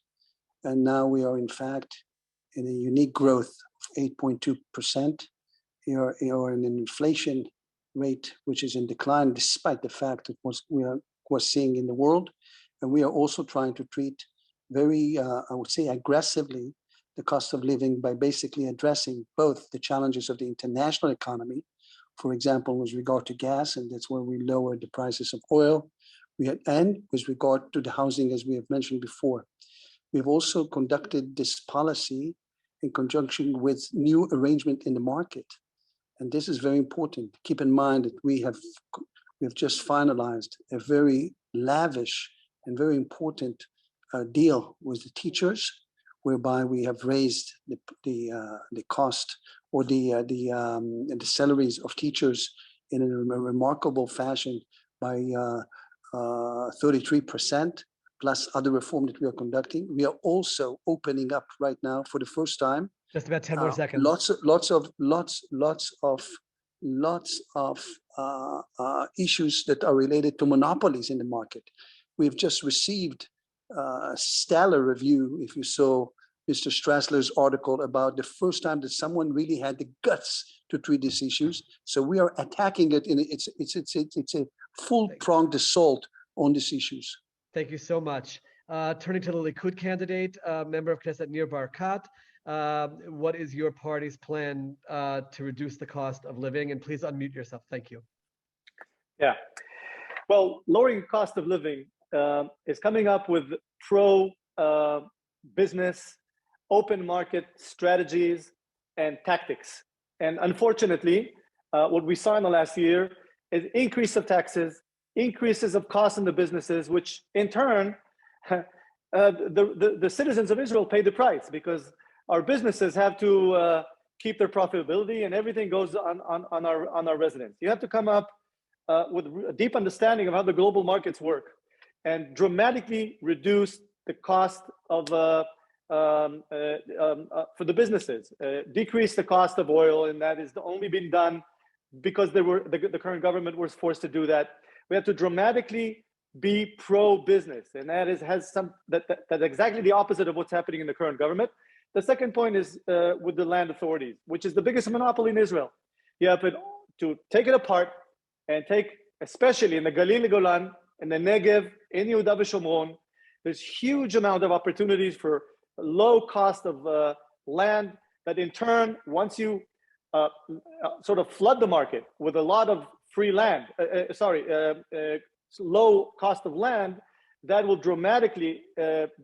And now we are, in fact, in a unique growth of 8.2%. We are in an inflation rate which is in decline, despite the fact that we are seeing in the world. And we are also trying to treat very, I would say, aggressively the cost of living by basically addressing both the challenges of the international economy, for example, with regard to gas, and that's where we lowered the prices of oil, and with regard to the housing, as we have mentioned before. We've also conducted this policy in conjunction with new arrangement in the market. And this is very important. Keep in mind that we have just finalized a very lavish and very important deal with the teachers, whereby we have raised the cost or the salaries of teachers in a remarkable fashion by 33%, plus other reform that we are conducting. We are also opening up right now for the first time. Just about 10 more seconds. Lots of issues that are related to monopolies in the market. We've just received a stellar review, if you saw Mr. Strassler's article, about the first time that someone really had the guts to treat these issues. So we are attacking it in it's a full-pronged assault on these issues. Thank you so much. Turning to the Likud candidate, member of Knesset near Barkat, what is your party's plan to reduce the cost of living? And please unmute yourself. Thank you. Yeah. Well, lowering cost of living is coming up with pro-business, open market strategies and tactics. And unfortunately, what we saw in the last year is increase of taxes, increases of costs in the businesses, which in turn, the citizens of Israel pay the price, because our businesses have to keep their profitability, and everything goes on our residents. You have to come up with a deep understanding of how the global markets work and dramatically reduce the cost of for the businesses, decrease the cost of oil, and that is only been done because the current government was forced to do that. We have to dramatically be pro-business, and that is that's exactly the opposite of what's happening in the current government. The second point is with the land authorities, which is the biggest monopoly in Israel. You have to take it apart and take, especially in the Galil Golan, in the Negev, in Yehuda v'Shomron, there's huge amount of opportunities for low cost of land that in turn, once you sort of flood the market with a lot of free land, low cost of land, that will dramatically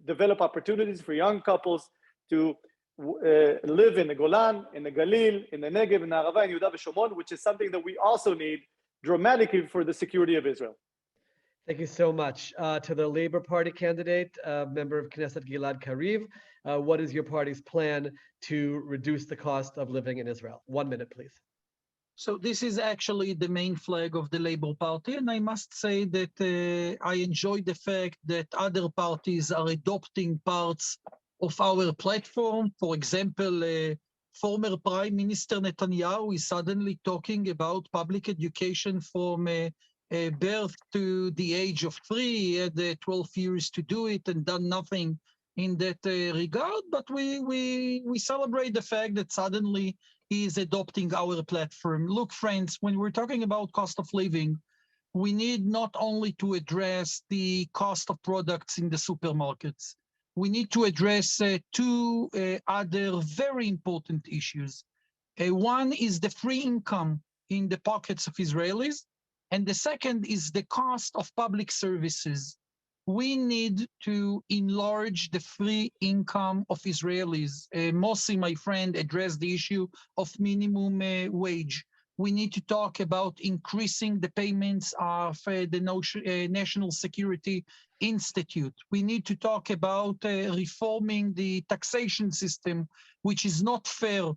develop opportunities for young couples to live in the Golan, in the Galil, in the Negev, in the Arava, in Yehuda v'Shomron, which is something that we also need dramatically for the security of Israel. Thank you so much. To the Labor Party candidate, member of Knesset Gilad Kariv, what is your party's plan to reduce the cost of living in Israel? 1 minute, please. So this is actually the main flag of the Labour Party, and I must say that I enjoy the fact that other parties are adopting parts of our platform. For example, former Prime Minister Netanyahu is suddenly talking about public education from birth to the age of 3. He had 12 years to do it and done nothing in that regard. But we celebrate the fact that suddenly he is adopting our platform. Look, friends, when we're talking about cost of living, we need not only to address the cost of products in the supermarkets, we need to address two other very important issues. One is the free income in the pockets of Israelis, and the second is the cost of public services. We need to enlarge the free income of Israelis. Mossi, my friend, addressed the issue of minimum wage. We need to talk about increasing the payments of the National Security Institute. We need to talk about reforming the taxation system, which is not fair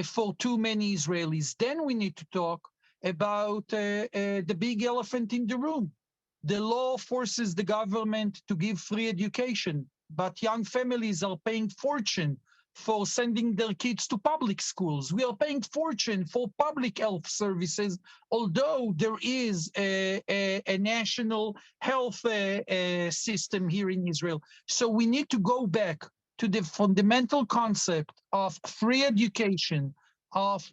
for too many Israelis. Then we need to talk about the big elephant in the room. The law forces the government to give free education, but young families are paying fortune for sending their kids to public schools. We are paying fortune for public health services, although there is a national health system here in Israel. So we need to go back to the fundamental concept of free education, of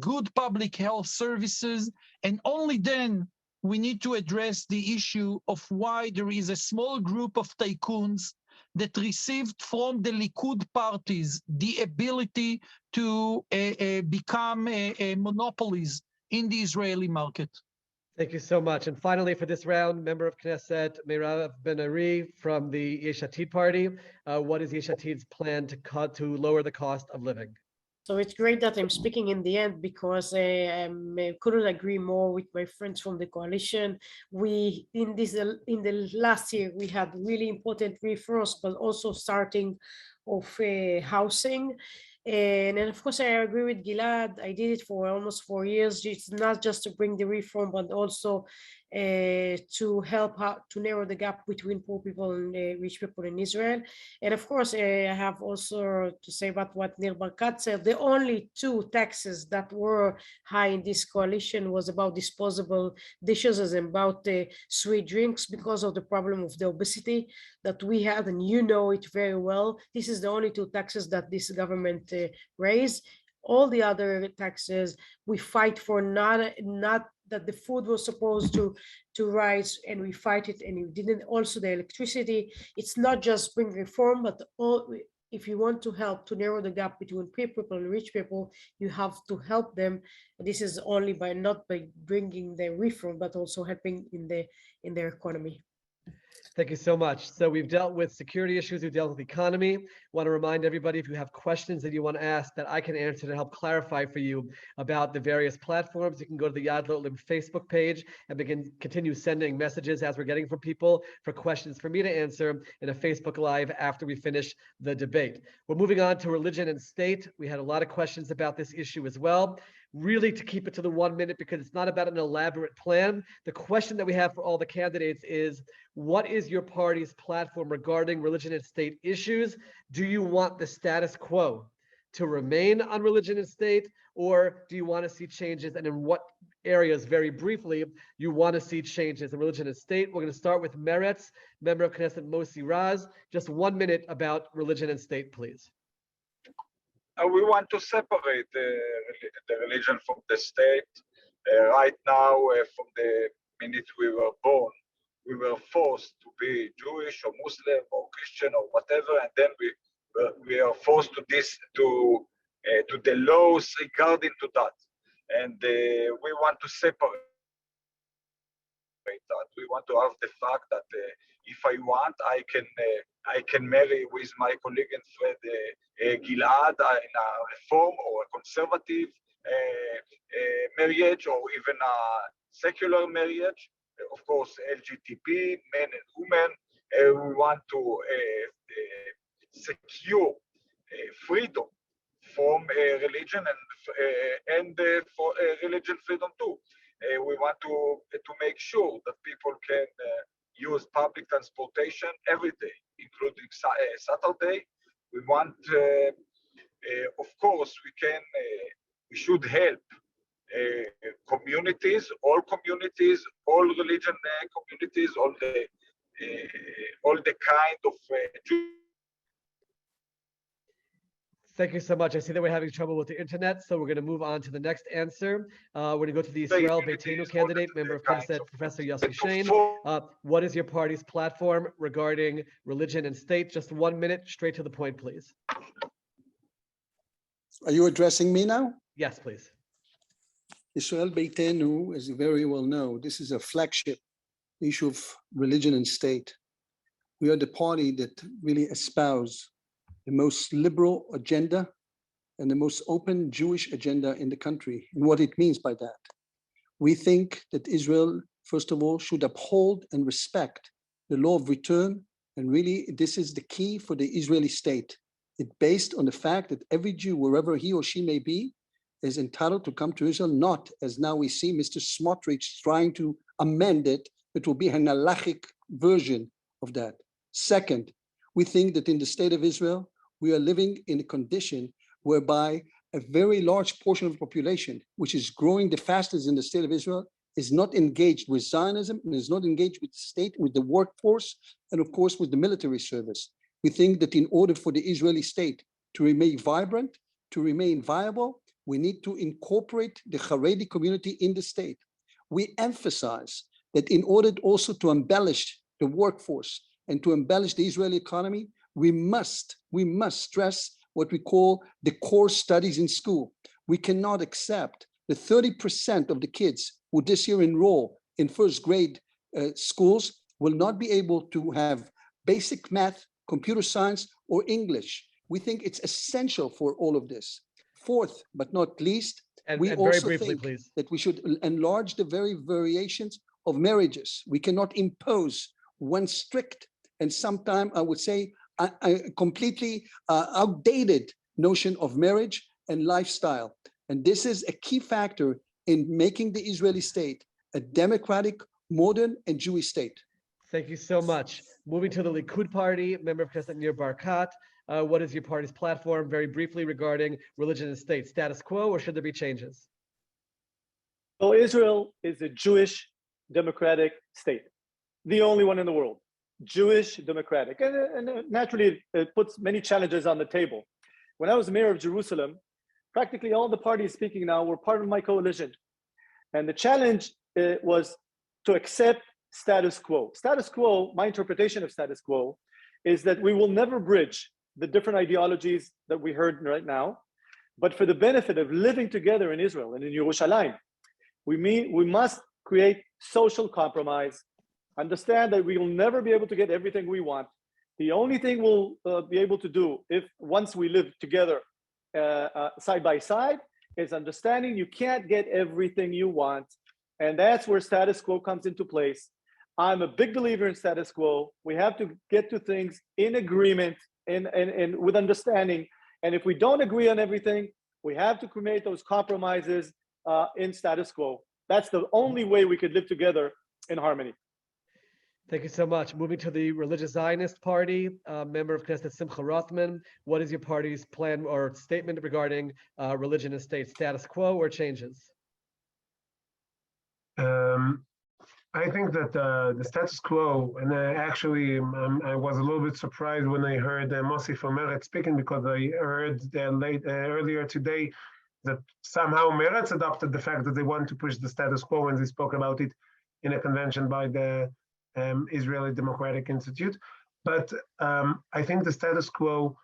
good public health services, and only then we need to address the issue of why there is a small group of tycoons that received from the Likud parties the ability to become monopolies in the Israeli market. Thank you so much. And finally, for this round, member of Knesset, Merav Ben-Ari from the Yesh Atid party. What is Yesh Atid's plan to lower the cost of living? So it's great that I'm speaking in the end because I couldn't agree more with my friends from the coalition. We in the last year we had really important reforms, but also starting of housing. And of course, I agree with Gilad. I did it for almost 4 years. It's not just to bring the reform, but also to help out to narrow the gap between poor people and rich people in Israel. And of course, I have also to say about what Nir Barkat said. The only 2 taxes that were high in this coalition was about disposable dishes and about sweet drinks because of the problem of the obesity that we have, and you know it very well. This is the only 2 taxes that this government raised. All the other taxes we fight for, not that the food was supposed to rise, and we fight it, and we didn't. Also the electricity. It's not just bring reform, but if you want to help to narrow the gap between poor people and rich people, you have to help them. This is only not by bringing the reform, but also helping in their economy. Thank you so much. So we've dealt with security issues, we've dealt with economy. Want to remind everybody, if you have questions that you want to ask that I can answer to help clarify for you about the various platforms, you can go to the Yad L'Olim Facebook page and continue sending messages as we're getting from people for questions for me to answer in a Facebook Live after we finish the debate. We're moving on to religion and state. We had a lot of questions about this issue as well. Really to keep it to the 1 minute because it's not about an elaborate plan. The question that we have for all the candidates is, what is your party's platform regarding religion and state issues? Do you want the status quo to remain on religion and state, or do you want to see changes, and in what areas, very briefly, you want to see changes in religion and state? We're going to start with Meretz, member of Knesset Mossi Raz. Just 1 minute about religion and state, please. We want to separate the religion from the state. Right now, from the minute we were born, we were forced to be Jewish or Muslim or Christian or whatever, and then we are forced to the laws regarding to that, and we want to separate that. We want to have the fact that if I want, I can marry with my colleague and friend Gilad in a reform or a conservative marriage, or even a secular marriage. Of course, LGBT, men and women. We want to secure freedom from religion and for religion freedom too. We want to make sure that people can use public transportation every day, including Saturday. We want Of course, we should help communities, all religion communities, all the kind of Thank you so much. I see that we're having trouble with the internet, so we're going to move on to the next answer. We're going to go to the Israel Beiteinu candidate, member of Knesset, Professor Yossi Shain. What is your party's platform regarding religion and state? Just 1 minute, straight to the point, please. Are you addressing me now? Yes, please. Israel Beiteinu, as you very well know, this is a flagship issue of religion and state. We are the party that really espouse the most liberal agenda and the most open Jewish agenda in the country, and what it means by that. We think that Israel, first of all, should uphold and respect the law of return, and really this is the key for the Israeli state. It's based on the fact that every Jew, wherever he or she may be, is entitled to come to Israel, not as now we see Mr. Smotrich trying to amend it. It will be an halachic version of that. Second, we think that in the state of Israel, we are living in a condition whereby a very large portion of the population, which is growing the fastest in the state of Israel, is not engaged with Zionism and is not engaged with the state, with the workforce, and of course with the military service. We think that in order for the Israeli state to remain vibrant, to remain viable, we need to incorporate the Haredi community in the state. We emphasize that in order also to embellish the workforce and to embellish the Israeli economy, we must stress what we call the core studies in school. We cannot accept that 30% of the kids who this year enroll in first grade schools will not be able to have basic math, computer science, or English. We think it's essential for all of this. Fourth, but not least, we also think that we should enlarge the very variations of marriages. We cannot impose one strict and sometimes I would say a completely outdated notion of marriage and lifestyle. And this is a key factor in making the Israeli state a democratic, modern, and Jewish state. Thank you so much. Moving to the Likud party, member of Knesset near Barkat. What is your party's platform, very briefly, regarding religion and state? Status quo, or should there be changes? So Israel is a Jewish democratic state, the only one in the world. Jewish democratic, and naturally it puts many challenges on the table. When I was mayor of Jerusalem, practically all the parties speaking now were part of my coalition. And the challenge was to accept status quo. Status quo, my interpretation of status quo, is that we will never bridge the different ideologies that we heard right now, but for the benefit of living together in Israel and in Yerushalayim, we must create social compromise, understand that we will never be able to get everything we want. The only thing we'll be able to do if once we live together side by side is understanding you can't get everything you want. And that's where status quo comes into place. I'm a big believer in status quo. We have to get to things in agreement and with understanding. And if we don't agree on everything, we have to create those compromises in status quo. That's the only way we could live together in harmony. Thank you so much. Moving to the Religious Zionist Party, member of Knesset Simcha Rothman. What is your party's plan or statement regarding religion and state? Status quo or changes? I think that the status quo, and actually I was a little bit surprised when I heard Mossi from Meretz speaking, because I heard earlier today that somehow Meretz adopted the fact that they want to push the status quo when they spoke about it in a convention by the Israeli Democratic Institute. But I think the status quo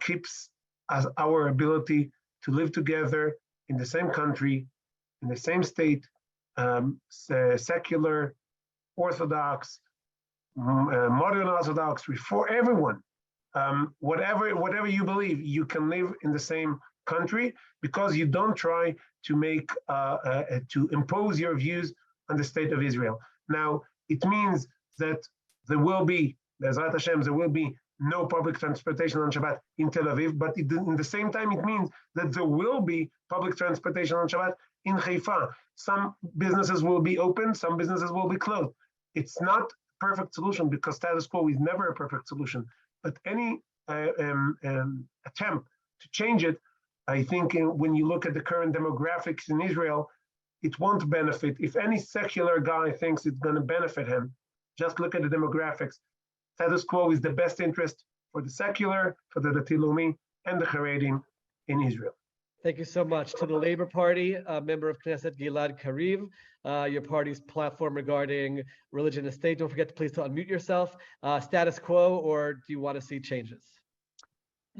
keeps us our ability to live together in the same country, in the same state, secular, Orthodox, modern Orthodox, for everyone. Whatever you believe, you can live in the same country because you don't try to make to impose your views on the state of Israel. Now, it means that there will be, Be'ezrat Hashem, there will be no public transportation on Shabbat in Tel Aviv, but in the same time, it means that there will be public transportation on Shabbat in Haifa. Some businesses will be open, some businesses will be closed. It's not a perfect solution because status quo is never a perfect solution, but any attempt to change it. I think when you look at the current demographics in Israel, it won't benefit. If any secular guy thinks it's going to benefit him, just look at the demographics. Status quo is the best interest for the secular, for the Yad L'Olim, and the Haredim in Israel. Thank you so much. To the Labor Party, member of Knesset Gilad Kariv, your party's platform regarding religion and state. Don't forget to please to unmute yourself. Status quo, or do you want to see changes?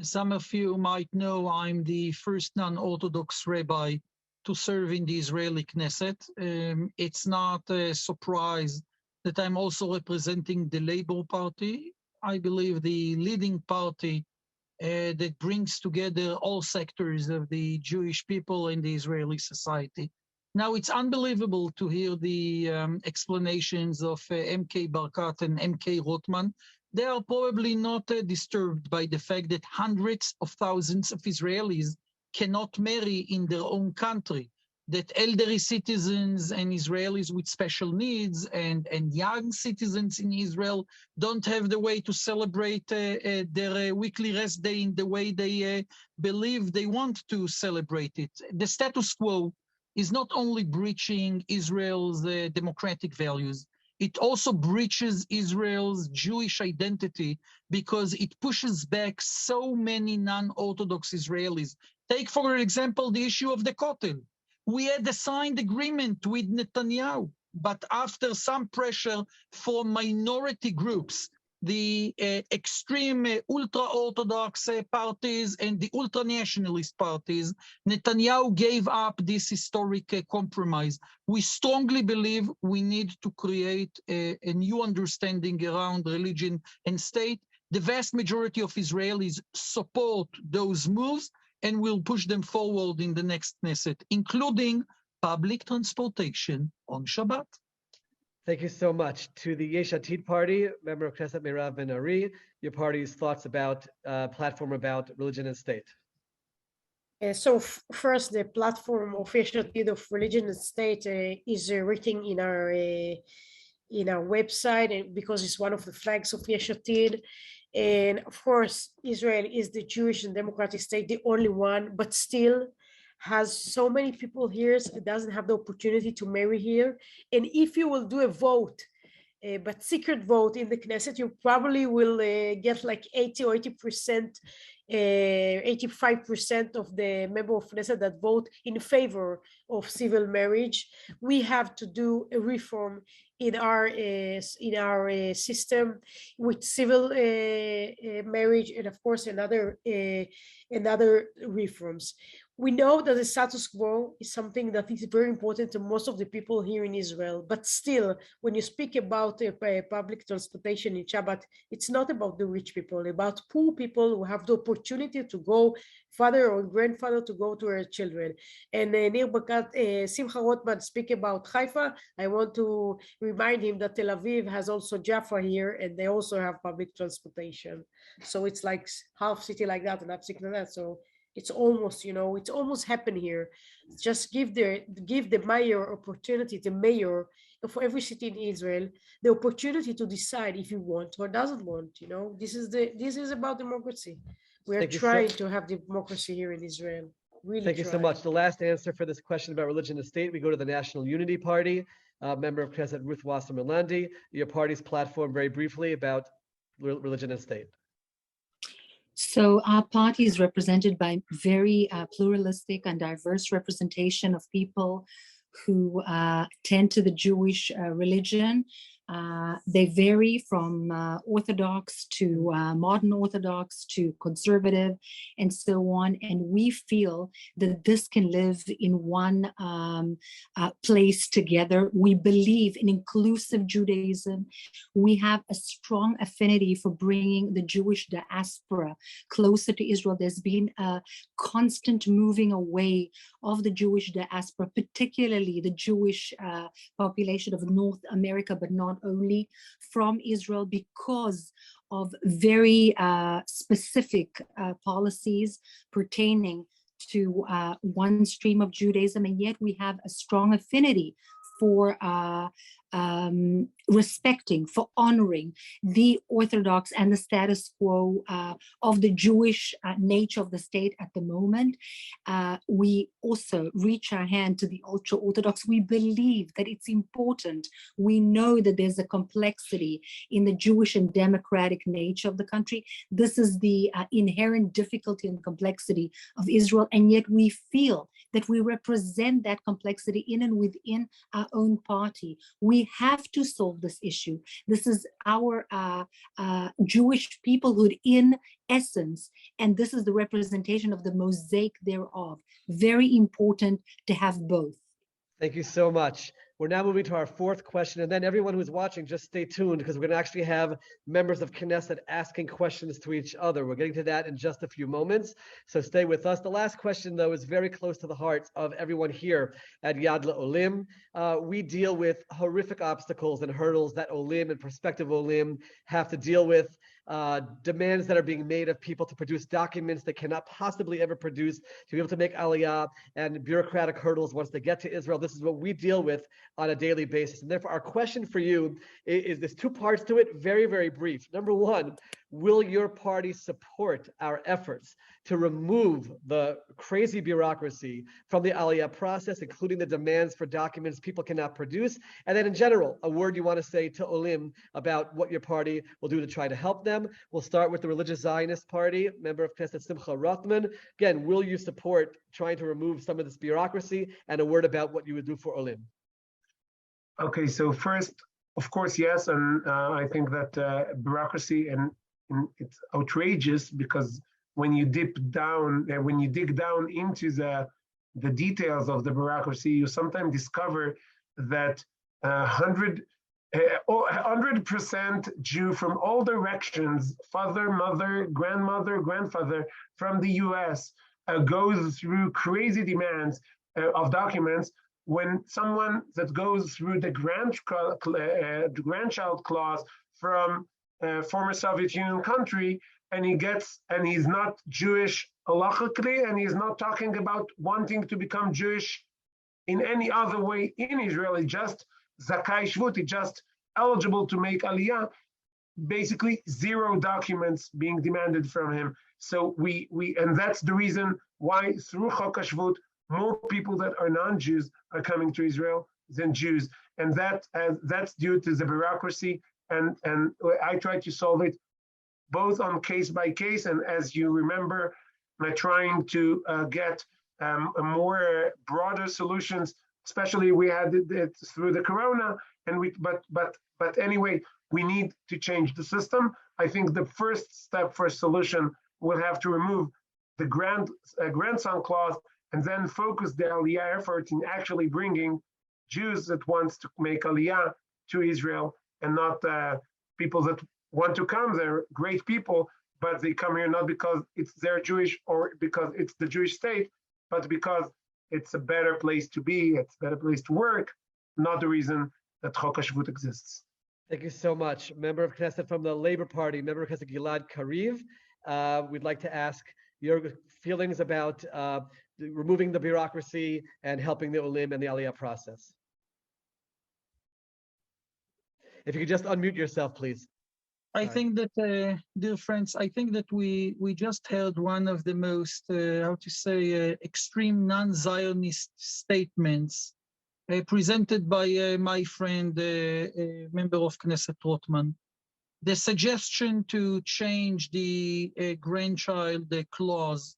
Some of you might know I'm the first non-Orthodox rabbi to serve in the Israeli Knesset. It's not a surprise that I'm also representing the Labor Party. I believe the leading party that brings together all sectors of the Jewish people in the Israeli society. Now, it's unbelievable to hear the explanations of MK Barkat and MK Rothman. They are probably not disturbed by the fact that hundreds of thousands of Israelis cannot marry in their own country, that elderly citizens and Israelis with special needs and young citizens in Israel don't have the way to celebrate their weekly rest day in the way they believe they want to celebrate it. The status quo is not only breaching Israel's democratic values, it also breaches Israel's Jewish identity because it pushes back so many non-Orthodox Israelis. Take, for example, the issue of the Kotel. We had a signed agreement with Netanyahu, but after some pressure from minority groups, the extreme ultra-Orthodox parties and the ultra-nationalist parties, Netanyahu gave up this historic compromise. We strongly believe we need to create a new understanding around religion and state. The vast majority of Israelis support those moves and will push them forward in the next Knesset, including public transportation on Shabbat. Thank you so much. To the Yesh Atid party, member of Knesset Merav Ben-Ari, your party's thoughts about platform about religion and state. So first, the platform of Yesh Atid of religion and state is written in our website, and because it's one of the flags of Yesh Atid. And of course, Israel is the Jewish and democratic state, the only one, but still has so many people here, so it doesn't have the opportunity to marry here. And if you will do a vote, but secret vote in the Knesset, you probably will get like 80 or 80%, 85% of the member of Knesset that vote in favor of civil marriage. We have to do a reform in our system with civil marriage, and of course another reforms. We know that the status quo is something that is very important to most of the people here in Israel, but still, when you speak about public transportation in Shabbat, it's not about the rich people, about poor people who have the opportunity to go, father or grandfather to go to their children. And Nir Barkat, Simcha Rothman speak about Haifa. I want to remind him that Tel Aviv has also Jaffa here, and they also have public transportation. So it's like half city like that and half city like that. So it's almost, it's almost happened here. Just give the mayor opportunity, the mayor for every city in Israel, the opportunity to decide if you want or doesn't want. This is about democracy. We are trying to have democracy here in Israel. Really Thank you so much. The last answer for this question about religion and state, we go to the National Unity Party, member of Knesset Ruth Wasserman-Lande. Your party's platform, very briefly, about religion and state. So our party is represented by very pluralistic and diverse representation of people who tend to the Jewish religion. They vary from Orthodox to modern Orthodox to conservative and so on. And we feel that this can live in one place together. We believe in inclusive Judaism. We have a strong affinity for bringing the Jewish diaspora closer to Israel. There's been a constant moving away of the Jewish diaspora, particularly the Jewish population of North America, but not only, from Israel because of very specific policies pertaining to one stream of Judaism, and yet we have a strong affinity for respecting, for honoring the Orthodox and the status quo of the Jewish nature of the state at the moment. We also reach our hand to the ultra-Orthodox. We believe that it's important. We know that there's a complexity in the Jewish and democratic nature of the country. This is the inherent difficulty and complexity of Israel, and yet we feel that we represent that complexity in and within our own party. We have to solve this issue. This is our Jewish peoplehood in essence, and this is the representation of the mosaic thereof. Very important to have both. Thank you so much. We're now moving to our fourth question, and then everyone who's watching, just stay tuned because we're going to actually have members of Knesset asking questions to each other. We're getting to that in just a few moments, so stay with us. The last question, though, is very close to the hearts of everyone here at Yad L'Olim. We deal with horrific obstacles and hurdles that Olim and prospective Olim have to deal with. Demands that are being made of people to produce documents they cannot possibly ever produce, to be able to make aliyah, and bureaucratic hurdles once they get to Israel. This is what we deal with on a daily basis. And therefore, our question for you is there's two parts to it, very, very brief. Number one, will your party support our efforts to remove the crazy bureaucracy from the aliyah process, including the demands for documents people cannot produce? And then in general, a word you want to say to Olim about what your party will do to try to help them. We'll start with the religious Zionist party, member of Knesset Simcha Rothman. Again, will you support trying to remove some of this bureaucracy, and a word about what you would do for Olim? Okay, so first, of course, yes, and I think that bureaucracy and it's outrageous because when you dig down into the details of the bureaucracy, you sometimes discover that 100% Jew from all directions, father, mother, grandmother, grandfather from the US goes through crazy demands of documents. When someone that goes through the grandchild clause from former Soviet Union country, and he's not Jewish halachically, and he's not talking about wanting to become Jewish in any other way in Israel, it's just Zakai Shvut, it's just eligible to make aliyah, basically zero documents being demanded from him. So and that's the reason why through Chok HaShvut, more people that are non-Jews are coming to Israel than Jews. And that's due to the bureaucracy. And I try to solve it both on case by case. And as you remember, I'm trying to get a more broader solutions, especially we had it through the corona. But anyway, we need to change the system. I think the first step for a solution will have to remove the grandson clause and then focus the aliyah effort in actually bringing Jews that wants to make aliyah to Israel, and not people that want to come. They're great people, but they come here not because they're Jewish or because it's the Jewish state, but because it's a better place to be, it's a better place to work, not the reason that Chok HaShvut exists. Thank you so much. Member of Knesset from the Labor Party, member of Knesset Gilad Kariv. We'd like to ask your feelings about removing the bureaucracy and helping the Olim and the Aliyah process. If you could just unmute yourself, please. I think that, dear friends, I think that we just heard one of the most, extreme non-Zionist statements presented by my friend, member of Knesset Rothman. The suggestion to change the grandchild clause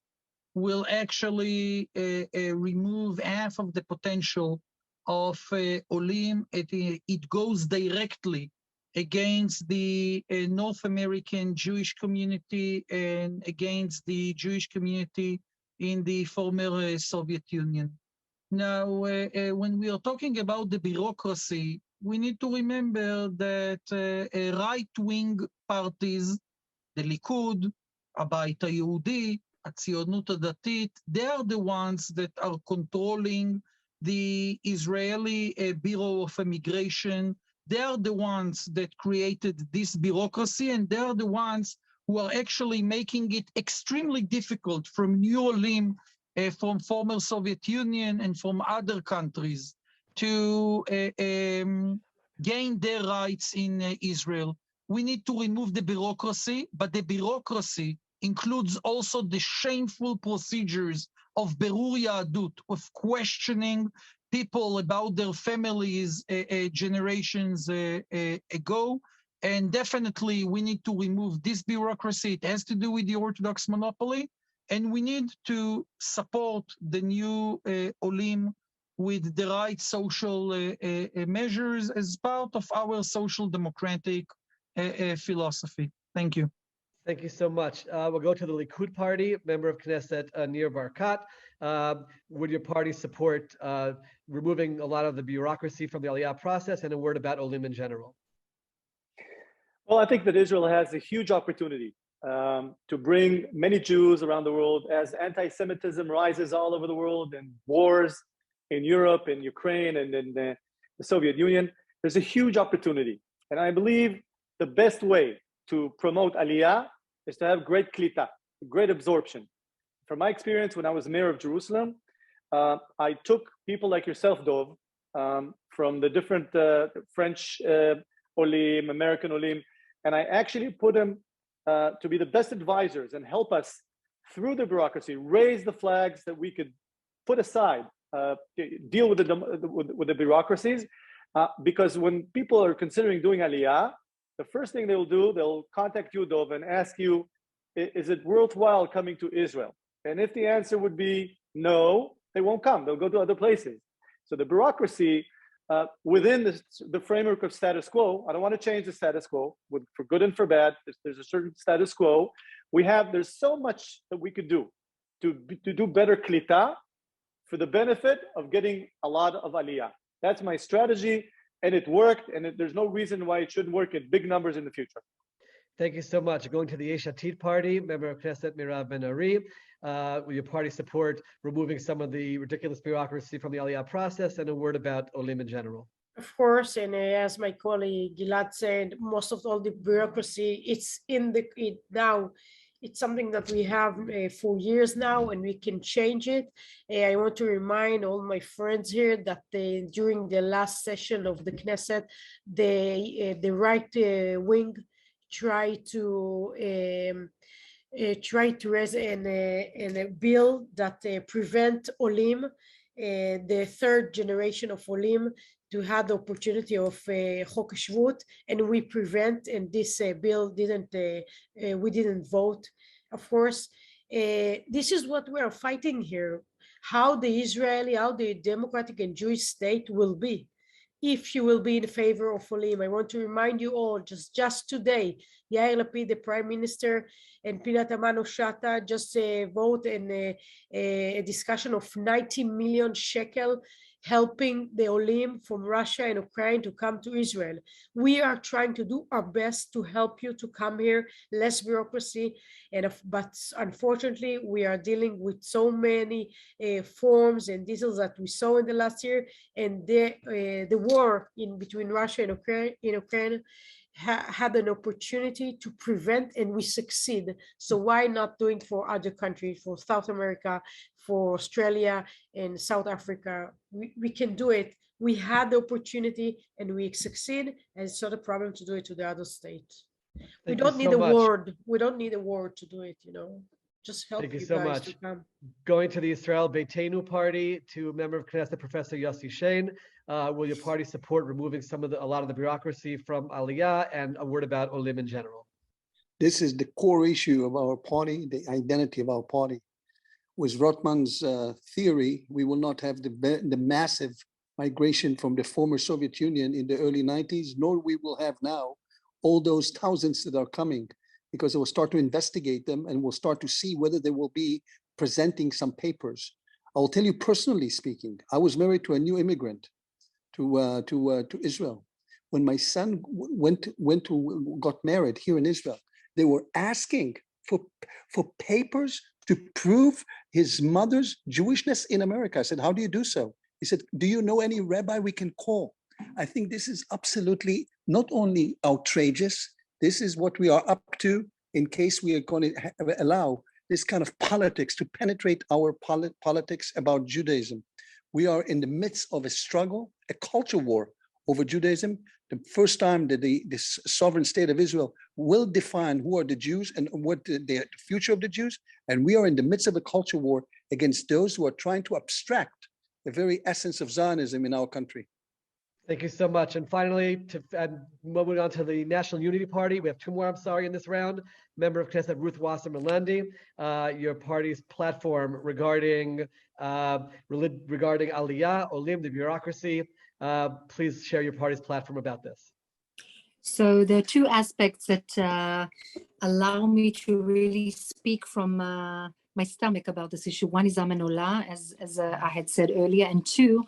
will actually remove half of the potential of Olim. It goes directly against the North American Jewish community and against the Jewish community in the former Soviet Union. Now, when we are talking about the bureaucracy, we need to remember that right-wing parties, the Likud, Beiteinu, Tzionut Datit, they are the ones that are controlling the Israeli Bureau of Immigration. They are the ones that created this bureaucracy, and they are the ones who are actually making it extremely difficult from New Olim, from former Soviet Union and from other countries to gain their rights in Israel. We need to remove the bureaucracy, but the bureaucracy includes also the shameful procedures of Berur Yahadut, of questioning people about their families generations ago. And definitely we need to remove this bureaucracy. It has to do with the Orthodox monopoly. And we need to support the new Olim with the right social measures as part of our social democratic philosophy. Thank you. Thank you so much. We'll go to the Likud party, member of Knesset near Barkat. Would your party support removing a lot of the bureaucracy from the Aliyah process, and a word about Olim in general? Well, I think that Israel has a huge opportunity to bring many Jews around the world as anti-Semitism rises all over the world and wars in Europe, in Ukraine, and in the Soviet Union. There's a huge opportunity. And I believe the best way to promote Aliyah is to have great klita, great absorption. From my experience, when I was mayor of Jerusalem, I took people like yourself, Dov, from the different French Olim, American Olim, and I actually put them to be the best advisors and help us through the bureaucracy, raise the flags that we could put aside, deal with the bureaucracies, because when people are considering doing Aliyah, the first thing they'll do, they'll contact you, Dov, and ask you, is it worthwhile coming to Israel? And if the answer would be no, they won't come. They'll go to other places. So the bureaucracy within the framework of status quo, I don't want to change the status quo for good and for bad. There's a certain status quo. There's so much that we could do to do better klita for the benefit of getting a lot of Aliyah. That's my strategy. And it worked, and there's no reason why it shouldn't work in big numbers in the future. Thank you so much. Going to the Yesh Atid party, member of Knesset Merav Ben-Ari. Will your party support removing some of the ridiculous bureaucracy from the Aliyah process, and a word about Olim in general? Of course, and as my colleague Gilad said, most of all the bureaucracy, it's now. It's something that we have for years now, and we can change it. I want to remind all my friends here that during the last session of the Knesset, the right wing tried to raise a bill that prevent Olim, the third generation of Olim, to have the opportunity of Chok Shvut, and we prevent, and this bill we didn't vote, of course. This is what we are fighting here, how the democratic and Jewish state will be, if you will be in favor of Olim. I want to remind you all, just today, Yair Lapid, the Prime Minister, and Pina Tamano-Shata just vote in a discussion of 90 million shekel helping the Olim from Russia and Ukraine to come to Israel. We are trying to do our best to help you to come here, less bureaucracy, but unfortunately we are dealing with so many forms and details that we saw in the last year, and the war in between Russia and Ukraine had an opportunity to prevent, and we succeed. So why not doing for other countries, for South America, for Australia and South Africa? We can do it. We had the opportunity and we succeed, and it's not a problem to do it to the other states. We don't need a word. We don't need a word to do it, Just help you guys to come. Going to the Israel Beiteinu party, to member of Knesset, Professor Yossi Shain. Will your party support removing a lot of the bureaucracy from Aliyah, and a word about Olim in general? This is the core issue of our party, the identity of our party. With Rothman's theory, we will not have the massive migration from the former Soviet Union in the early 90s, nor we will have now all those thousands that are coming, because we'll start to investigate them and we'll start to see whether they will be presenting some papers. I'll tell you personally speaking, I was married to a new immigrant to Israel. When my son got married here in Israel, they were asking for papers to prove his mother's Jewishness in America. I said, how do you do so? He said, do you know any rabbi we can call? I think this is absolutely not only outrageous, this is what we are up to in case we are going to allow this kind of politics to penetrate our politics about Judaism. We are in the midst of a struggle, a culture war over Judaism. The first time that the sovereign state of Israel will define who are the Jews and what the future of the Jews. And we are in the midst of a culture war against those who are trying to abstract the very essence of Zionism in our country. Thank you so much. And finally, moving on to the National Unity Party, we have two more, in this round. Member of Knesset, Ruth Wasserman-Lande, your party's platform regarding Aliyah, Olim, the bureaucracy. Please share your party's platform about this. So there are two aspects that allow me to really speak from my stomach about this issue. One is Amen Olah, as I had said earlier, and two,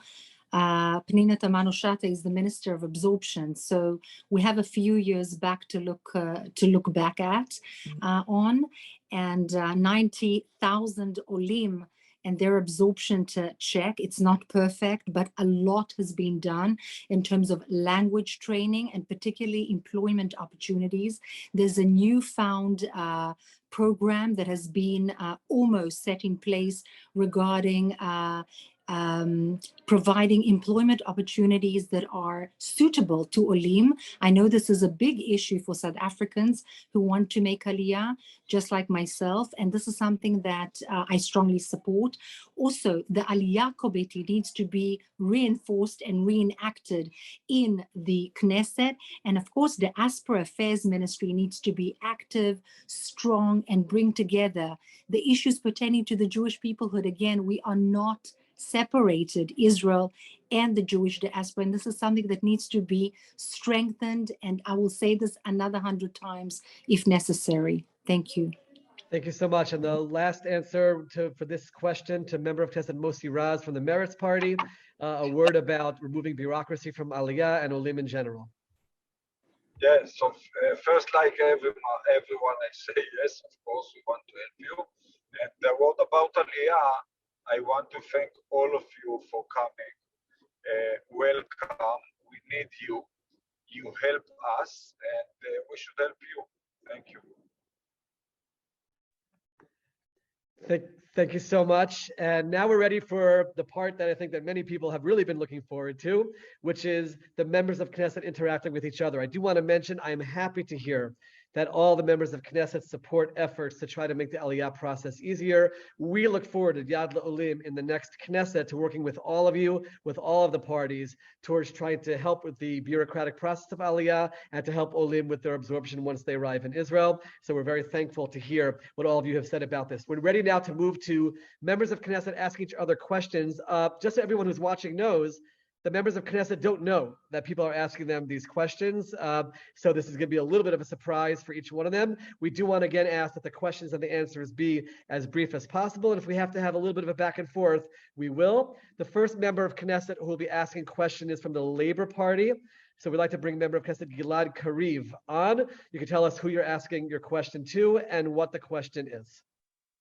Pnina Tamano-Shata is the Minister of Absorption. So we have a few years back to look back at on, and 90,000 Olim and their absorption to check. It's not perfect, but a lot has been done in terms of language training and particularly employment opportunities. There's a newfound program that has been almost set in place regarding providing employment opportunities that are suitable to Olim. I know this is a big issue for South Africans who want to make Aliyah, just like myself, and this is something that I strongly support. Also, the Aliyah Committee needs to be reinforced and reenacted in the Knesset, and of course, the Diaspora Affairs Ministry needs to be active, strong, and bring together the issues pertaining to the Jewish peoplehood. Again, we are not separated, Israel and the Jewish diaspora, and this is something that needs to be strengthened, and I will say this another 100 times if necessary. Thank you. Thank you so much. And the last answer for this question to member of Knesset Mossi Raz from the Meretz party, a word about removing bureaucracy from Aliyah and Olim in general. Yes, so first, like everyone, I say yes, of course, we want to help you. And the word about Aliyah, I want to thank all of you for coming. Welcome. We need you. You help us, and we should help you. Thank you. Thank you so much. And now we're ready for the part that I think that many people have really been looking forward to, which is the members of Knesset interacting with each other. I do want to mention, I am happy to hear that all the members of Knesset support efforts to try to make the Aliyah process easier. We look forward at Yad L'Olim in the next Knesset to working with all of you, with all of the parties, towards trying to help with the bureaucratic process of Aliyah and to help Olim with their absorption once they arrive in Israel. So we're very thankful to hear what all of you have said about this. We're ready now to move to members of Knesset asking each other questions. Just so everyone who's watching knows, the members of Knesset don't know that people are asking them these questions. So this is going to be a little bit of a surprise for each one of them. We do want to again ask that the questions and the answers be as brief as possible. And if we have to have a little bit of a back and forth, we will. The first member of Knesset who will be asking question is from the Labor Party. So we'd like to bring member of Knesset Gilad Kariv on. You can tell us who you're asking your question to and what the question is.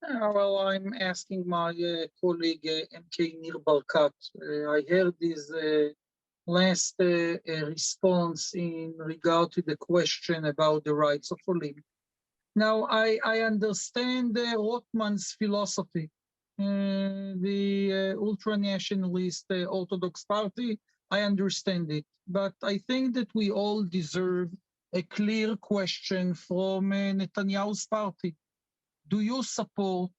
Well, I'm asking my colleague MK Nir Barkat. I heard his last response in regard to the question about the rights of Olim. Now, I understand Rothman's philosophy, the ultra-nationalist Orthodox Party. I understand it, but I think that we all deserve a clear question from Netanyahu's party. Do you support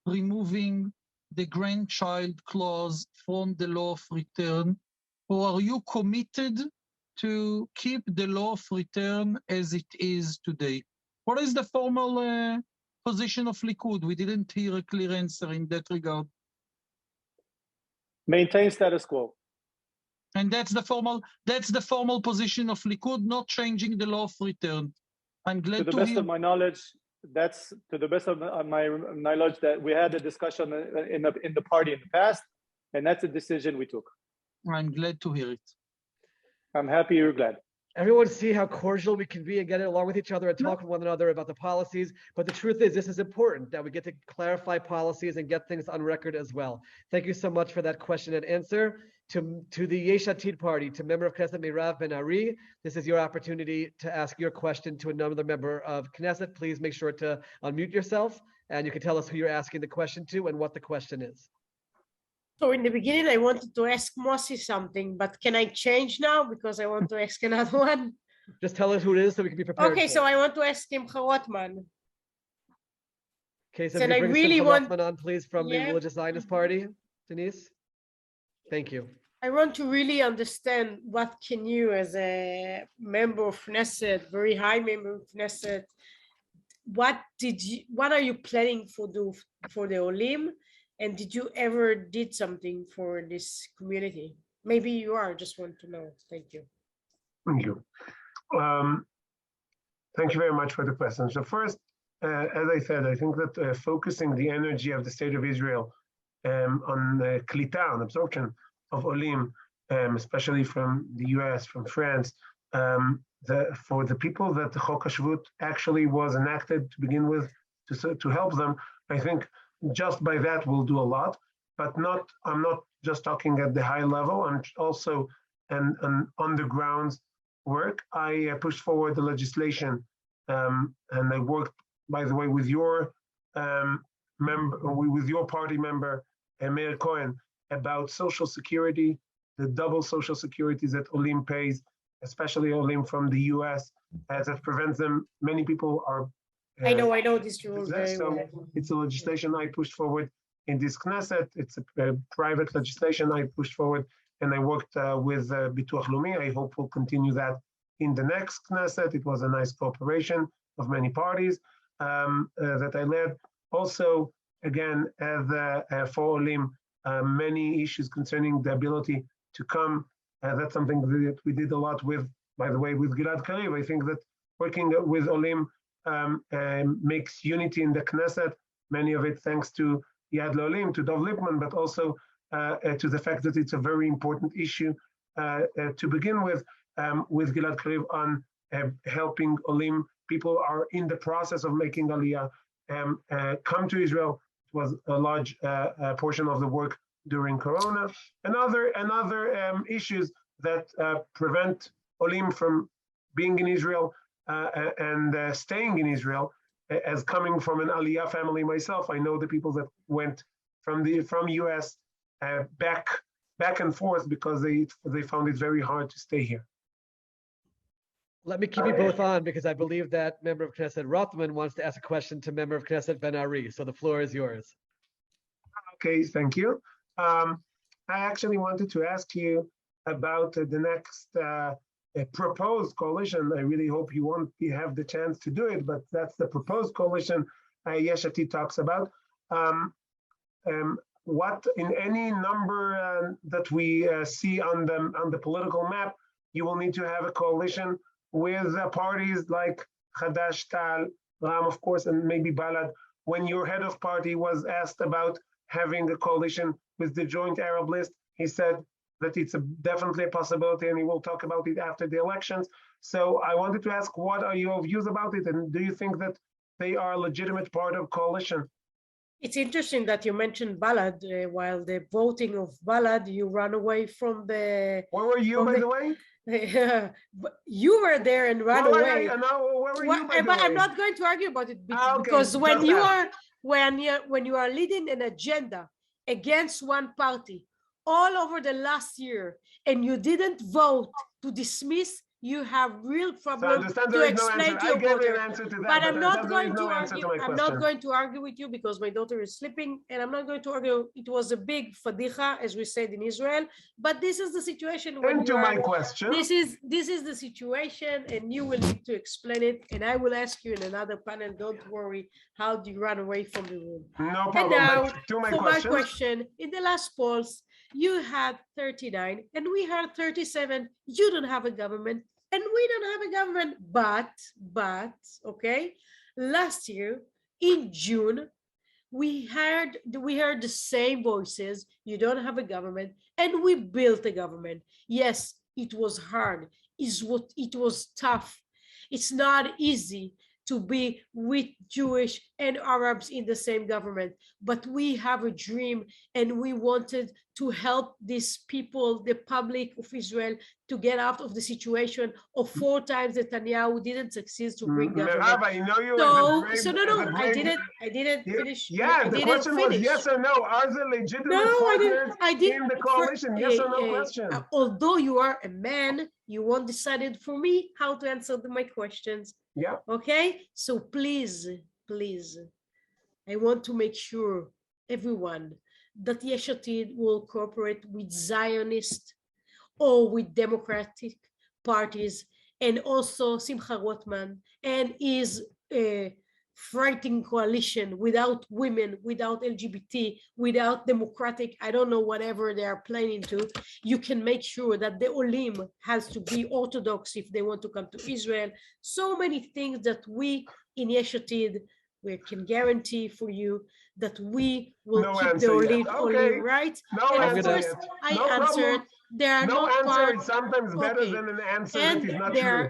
removing the grandchild clause from the law of return, or are you committed to keep the law of return as it is today? What is the formal position of Likud? We didn't hear a clear answer in that regard. Maintain status quo. And that's the formal position of Likud, not changing the law of return. I'm glad to the best of my knowledge. That's to the best of my knowledge that we had a discussion in the party in the past, and that's a decision we took. I'm glad to hear it. I'm happy you're glad. Everyone see how cordial we can be and get along with each other and talk with one another about the policies. But the truth is, this is important that we get to clarify policies and get things on record as well. Thank you so much for that question and answer. To the Yesh Atid party, to member of Knesset Merav Ben-Ari, this is your opportunity to ask your question to another member of Knesset. Please make sure to unmute yourself and you can tell us who you're asking the question to and what the question is. So in the beginning, I wanted to ask Mossi something, but can I change now because I want to ask another one? Just tell us who it is so we can be prepared. Okay, for so it. I want to ask Simcha Rothman. Okay, so Then if I you bring really Simcha want- Rothman on, please, from the Yeah. Religious Zionist Party, Denise. Thank you. I want to really understand what can you, as a member of Knesset, very high member of Knesset, what are you planning for the Olim? And did you ever did something for this community? Maybe you are, just want to know. Thank you. Thank you. Thank you very much for the question. So first, as I said, I think that focusing the energy of the state of Israel on klita, on absorption of Olim, especially from the US, from France, for the people that the Chok HaShvut actually was enacted to begin with, to help them, I think just by that we'll do a lot, but I'm not just talking at the high level, I'm also an on the ground work. I pushed forward the legislation, and I worked, by the way, with your with your party member, Meir Cohen, about Social Security, the double Social Securities that Olim pays, especially Olim from the US, as it prevents them. Many people are. I know this rule very so well. it's a legislation I pushed forward in this Knesset. It's a private legislation I pushed forward, and I worked with Bituach Leumi. I hope we'll continue that in the next Knesset. It was a nice cooperation of many parties that I led. Also, again, for Olim, many issues concerning the ability to come. That's something that we did a lot with, by the way, with Gilad Kariv. I think that working with Olim makes unity in the Knesset, many of it thanks to Yad L'Olim, to Dov Lipman, but also to the fact that it's a very important issue to begin with Gilad Kariv on helping Olim. People are in the process of making Aliyah, come to Israel. It was a large portion of the work during Corona. And other issues that prevent Olim from being in Israel and staying in Israel. As coming from an Aliyah family myself, I know the people that went from US back and forth because they found it very hard to stay here. Let me keep you both on because I believe that member of Knesset Rothman wants to ask a question to member of Knesset Ben-Ari. So the floor is yours. Okay, thank you. I actually wanted to ask you about the next proposed coalition. I really hope you have the chance to do it, but that's the proposed coalition Yesh Atid talks about. What in any number that we see on the political map, you will need to have a coalition with parties like Hadash, Tal, Ram, of course, and maybe Balad. When your head of party was asked about having a coalition with the joint Arab list, he said that it's definitely a possibility, and he will talk about it after the elections. So I wanted to ask, what are your views about it, and do you think that they are a legitimate part of coalition? It's interesting that you mentioned Balad. While the voting of Balad, you ran away from the... Where were you, by the way? You were there and ran away. Where were you, by the way? I'm not going to argue about it because Okay, when you are leading an agenda against one party all over the last year and you didn't vote to dismiss, you have real problem to explain to your voter. But I'm not going to argue. I'm not going to argue with you because my daughter is sleeping, and I'm not going to argue. It was a big fadicha, as we said in Israel. But this is the situation. My question. This is the situation, and you will need to explain it. And I will ask you in another panel. Don't worry. How do you run away from the room? No problem. And now, to my my question: in the last polls, you had 39 and we had 37. You don't have a government and we don't have a government, but okay, last year in June we heard the same voices. You don't have a government and we built a government. Yes, it was hard. It was tough. It's not easy to be with Jewish and Arabs in the same government, but we have a dream and we wanted to help these people, the public of Israel, to get out of the situation of 4 times Netanyahu didn't succeed to bring government. Merav, I know you as a brave, No, I didn't finish. The question was yes or no. Are the legitimate partners in the coalition? Yes or no question. Although you are a man, you won't decided for me how to answer my questions. Yeah. Okay. So please, I want to make sure everyone that Yesh Atid will cooperate with Zionist or with democratic parties, and also Simcha Rothman and his fighting coalition without women, without LGBT, without democratic, I don't know, whatever they are planning to. You can make sure that the Olim has to be Orthodox if they want to come to Israel. So many things that we in Yesh Atid, we can guarantee for you that we will keep the Olim, right? And of course, I answered. There are not part. Is sometimes better than an answer that is not true.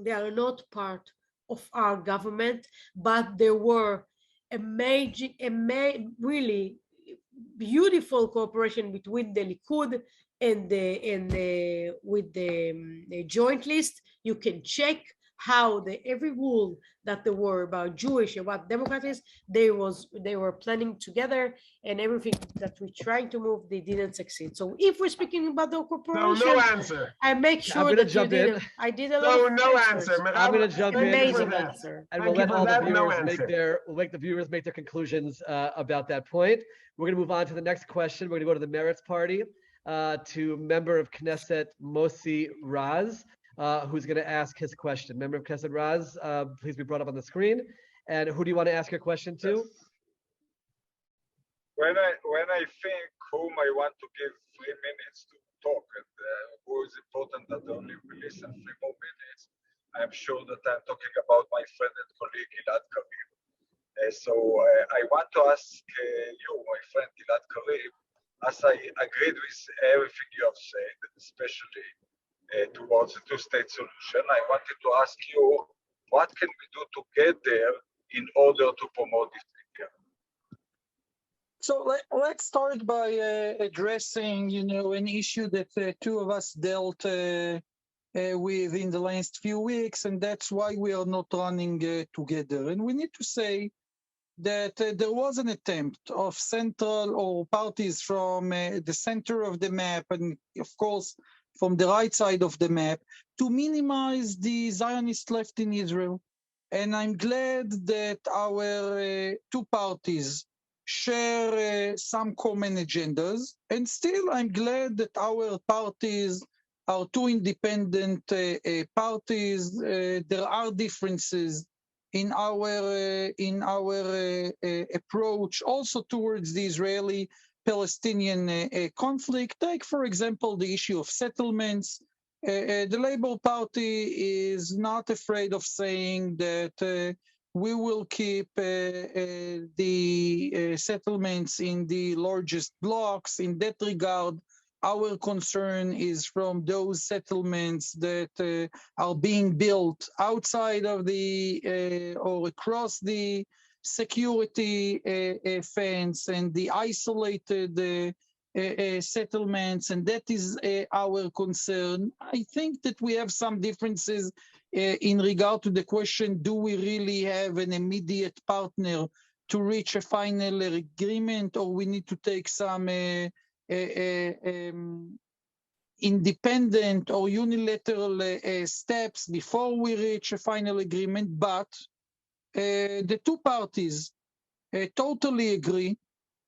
They are not part of our government, but there were really beautiful cooperation between the Likud and with the joint list. You can check how every rule that there were about Jewish, about Democrats, they were planning together, and everything that we're trying to move, they didn't succeed. So if we're speaking about the corporation, no answer. I make sure that you did. I did a lot. No answer. I'm going to jump in. Amazing answer. And we'll let all the viewers make their conclusions about that point. We're going to move on to the next question. We're going to go to the Meretz party, to member of Knesset Mossi Raz, who's going to ask his question. Member of Knesset Raz, please be brought up on the screen. And who do you want to ask your question to? Yes. When I think whom I want to give 3 minutes to talk, and who is important that only will listen 3 more minutes, I'm sure that I'm talking about my friend and colleague Gilad Kariv. So I want to ask you, my friend Gilad Kariv, as I agreed with everything you have said, especially towards the two-state solution, I wanted to ask you, what can we do to get there in order to promote this idea? So let's start by addressing, an issue that 2 of us dealt with in the last few weeks, and that's why we are not running together. And we need to say that there was an attempt of central or parties from the center of the map, and of course from the right side of the map, to minimize the Zionist left in Israel. And I'm glad that our 2 parties share some common agendas. And still, I'm glad that our parties are 2 independent parties. There are differences in our approach also towards the Israeli-Palestinian conflict. Take, for example, the issue of settlements. The Labour Party is not afraid of saying that we will keep the settlements in the largest blocks. In that regard, our concern is from those settlements that are being built outside of the or across the security fence and the isolated settlements, and that is our concern. I think that we have some differences in regard to the question, do we really have an immediate partner to reach a final agreement, or we need to take some independent or unilateral steps before we reach a final agreement. But the 2 parties totally agree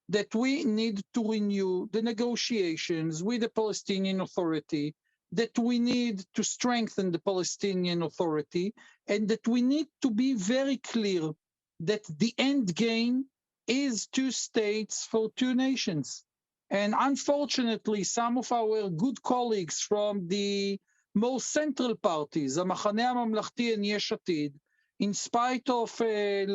that we need to renew the negotiations with the Palestinian Authority, that we need to strengthen the Palestinian Authority, and that we need to be very clear that the end game is 2 states for 2 nations. And unfortunately, some of our good colleagues from the most central parties, Hamachaneh HaMamlachti and Yesh Atid, in spite of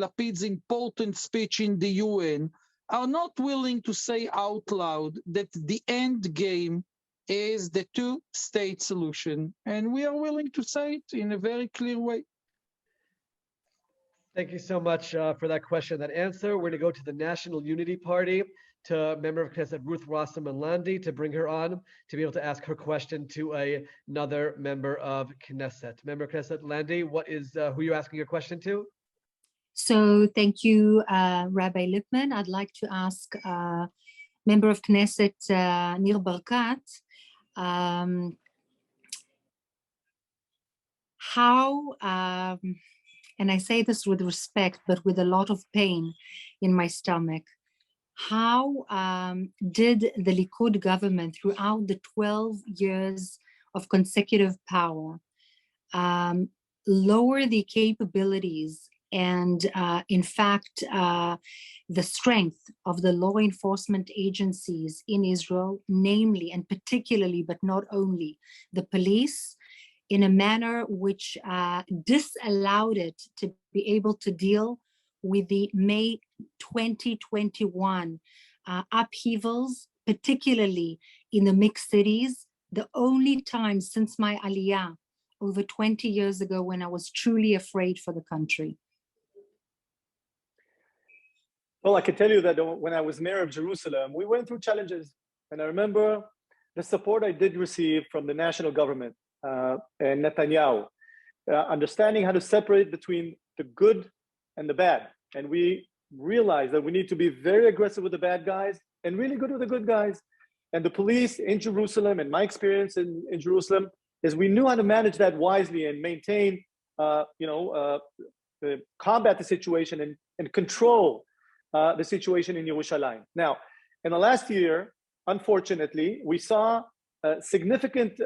Lapid's important speech in the UN, are not willing to say out loud that the end game is the 2-state solution. And we are willing to say it in a very clear way. Thank you so much for that question, that answer. We're going to go to the National Unity Party, to member of Knesset Ruth Wasserman-Lande, to bring her on to be able to ask her question to another member of Knesset. Member of Knesset Lande, what is who you're asking your question to? So thank you, Rabbi Lipman. I'd like to ask member of Knesset Nir Barkat, how, and I say this with respect, but with a lot of pain in my stomach, how did the Likud government throughout the 12 years of consecutive power lower the capabilities and in fact the strength of the law enforcement agencies in Israel, namely and particularly, but not only, the police, in a manner which disallowed it to be able to deal with the May 2021 upheavals, particularly in the mixed cities, the only time since my aliyah over 20 years ago when I was truly afraid for the country. Well, I can tell you that when I was mayor of Jerusalem, we went through challenges. And I remember the support I did receive from the national government and Netanyahu, understanding how to separate between the good and the bad. And we realized that we need to be very aggressive with the bad guys and really good with the good guys. And the police in Jerusalem, and my experience in Jerusalem, is we knew how to manage that wisely and maintain, combat the situation and control the situation in Yerushalayim. Now, in the last year, unfortunately, we saw a significant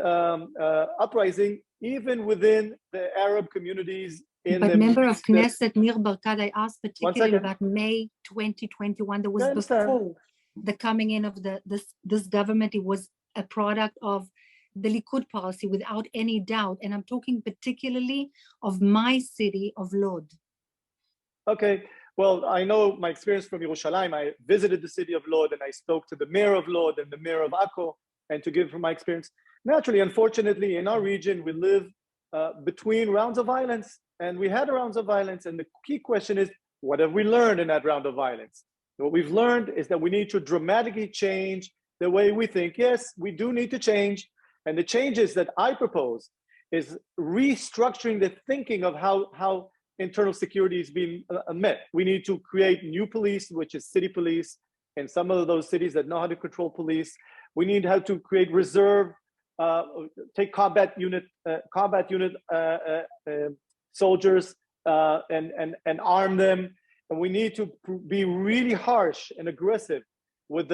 uprising even within the Arab communities. But member of Knesset Nir Barkat, I asked particularly about May 2021. There was before the coming in of this government. It was a product of the Likud policy without any doubt. And I'm talking particularly of my city of Lod. Okay. Well, I know my experience from Yerushalayim. I visited the city of Lod and I spoke to the mayor of Lod and the mayor of Akko, and to give from my experience. Naturally, unfortunately, in our region, we live between rounds of violence, and we had rounds of violence. And the key question is, what have we learned in that round of violence? What we've learned is that we need to dramatically change the way we think. Yes, we do need to change. And the changes that I propose is restructuring the thinking of how internal security is being met. We need to create new police, which is city police, in some of those cities that know how to control police. We need how to create reserve, take combat unit soldiers and arm them. And we need to be really harsh and aggressive with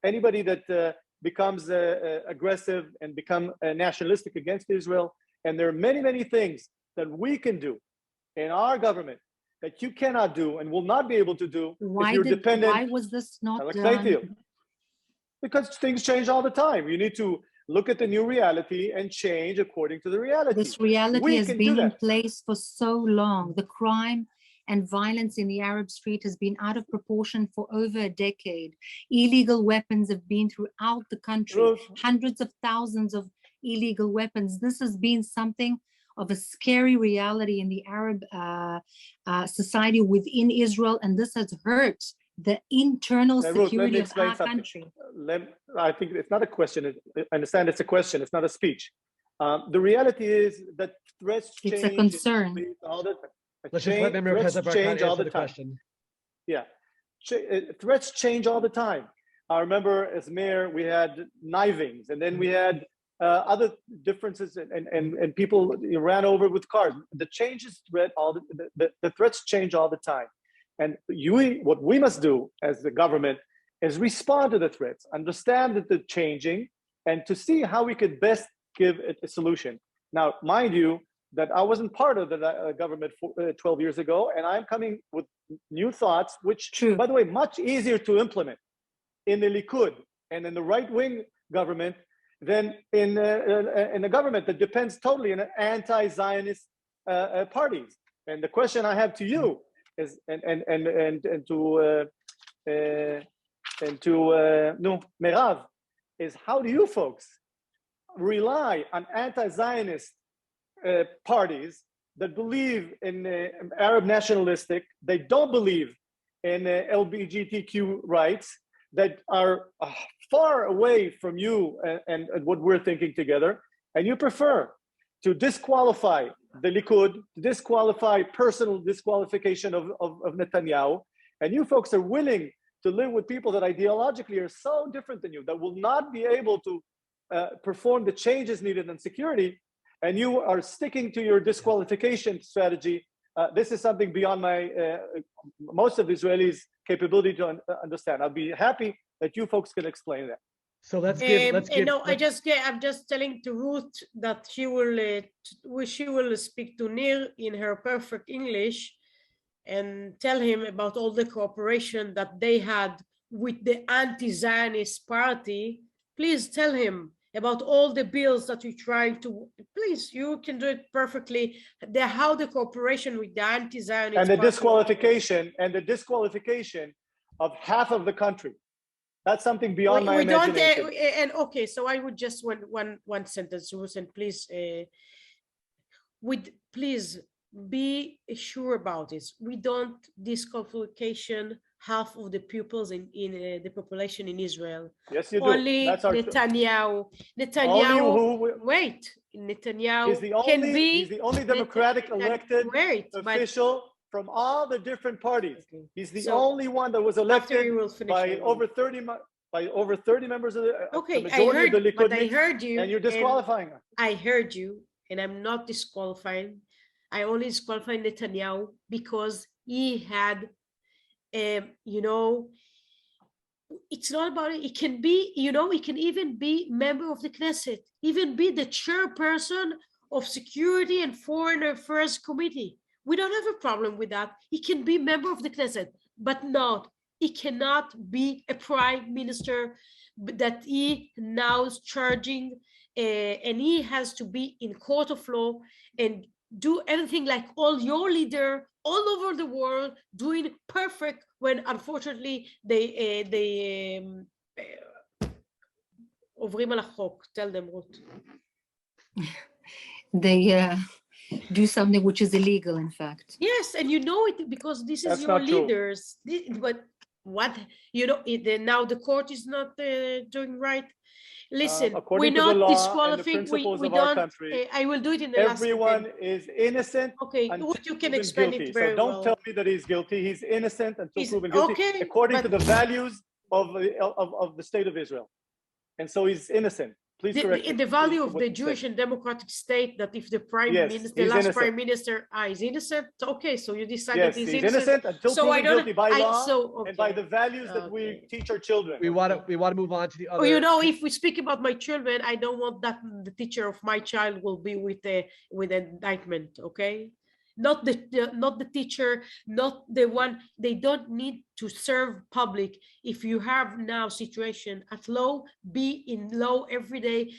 anybody that becomes aggressive and become nationalistic against Israel. And there are many, many things that we can do in our government that you cannot do and will not be able to do if you're dependent. Why was this not done? Thank you. Because things change all the time. You need to look at the new reality and change according to the reality. This reality has been in place for so long. The crime and violence in the Arab street has been out of proportion for over a decade. Illegal weapons have been throughout the country, Ruth. Hundreds of thousands of illegal weapons. This has been something of a scary reality in the Arab society within Israel, and this has hurt the internal security of our country. I think it's not a question. I understand it's a question. It's not a speech. The reality is that threats change. It's a concern. Let's just let member Knesset change all the time. Question. Yeah, threats change all the time. I remember as mayor, we had knivings, and then we had other differences, and people ran over with cars. The changes threat the threats change all the time. And what we must do as the government is respond to the threats, understand that they're changing, and to see how we could best give it a solution. Now, mind you, that I wasn't part of the government 12 years ago, and I'm coming with new thoughts, which, by the way, much easier to implement in the Likud and in the right-wing government than in a government that depends totally on anti-Zionist parties. And the question I have to you is, and to Merav, is how do you folks rely on anti-Zionist parties that believe in Arab nationalistic, they don't believe in LGBTQ rights, that are far away from you and what we're thinking together, and you prefer to disqualify the Likud, to disqualify personal disqualification of Netanyahu, and you folks are willing to live with people that ideologically are so different than you, that will not be able to perform the changes needed in security, and you are sticking to your disqualification strategy. This is something beyond most of Israelis' capability to understand. I'll be happy that you folks can explain that. So let's give. No, I'm just telling to Ruth that she will speak to Nir in her perfect English, and tell him about all the cooperation that they had with the anti-Zionist party. Please tell him about all the bills that we trying to. Please, you can do it perfectly. How the cooperation with the anti-Zionist and the party. disqualification of half of the country. That's something beyond my imagination. And okay, so I would just one sentence, Ruth, and please, please be sure about this. We don't disqualification half of the pupils in the population in Israel. Yes, you do. Only Netanyahu. Wait, Netanyahu he's the only democratic elected official from all the different parties. Okay. He's the only one that was elected by over 30 members of the majority of the Likud. But I heard you, and you're disqualifying him. I heard you, and I'm not disqualifying. I only disqualify Netanyahu because he had, it's not about it. It can be, it can even be member of the Knesset, even be the chairperson of Security and Foreign Affairs Committee. We don't have a problem with that. He can be member of the Knesset, but not. He cannot be a prime minister that he now is charging, and he has to be in court of law and do anything like all your leader all over the world doing perfect, when unfortunately they עוברים על החוק. Tell them, Ruth. They do something which is illegal, in fact. Yes, and you know it because this is your leaders. But what, now the court is not doing right. Listen, we're not disqualifying. We don't. I will do it in the last. Everyone is innocent. Okay, you can explain it very well. So don't tell me that he's guilty. He's innocent until proven guilty, according to the values of the state of Israel. And so he's innocent. Please correct me. The value of the Jewish and democratic state, that if the prime minister, the last prime minister, is innocent, okay, so you decide that he's innocent until proven guilty by law and by the values that we teach our children. We want to move on to the other. If we speak about my children, I don't want that the teacher of my child will be with indictment, okay? Not the teacher, not the one. They don't need to serve public. If you have now situation at law, be in law every day,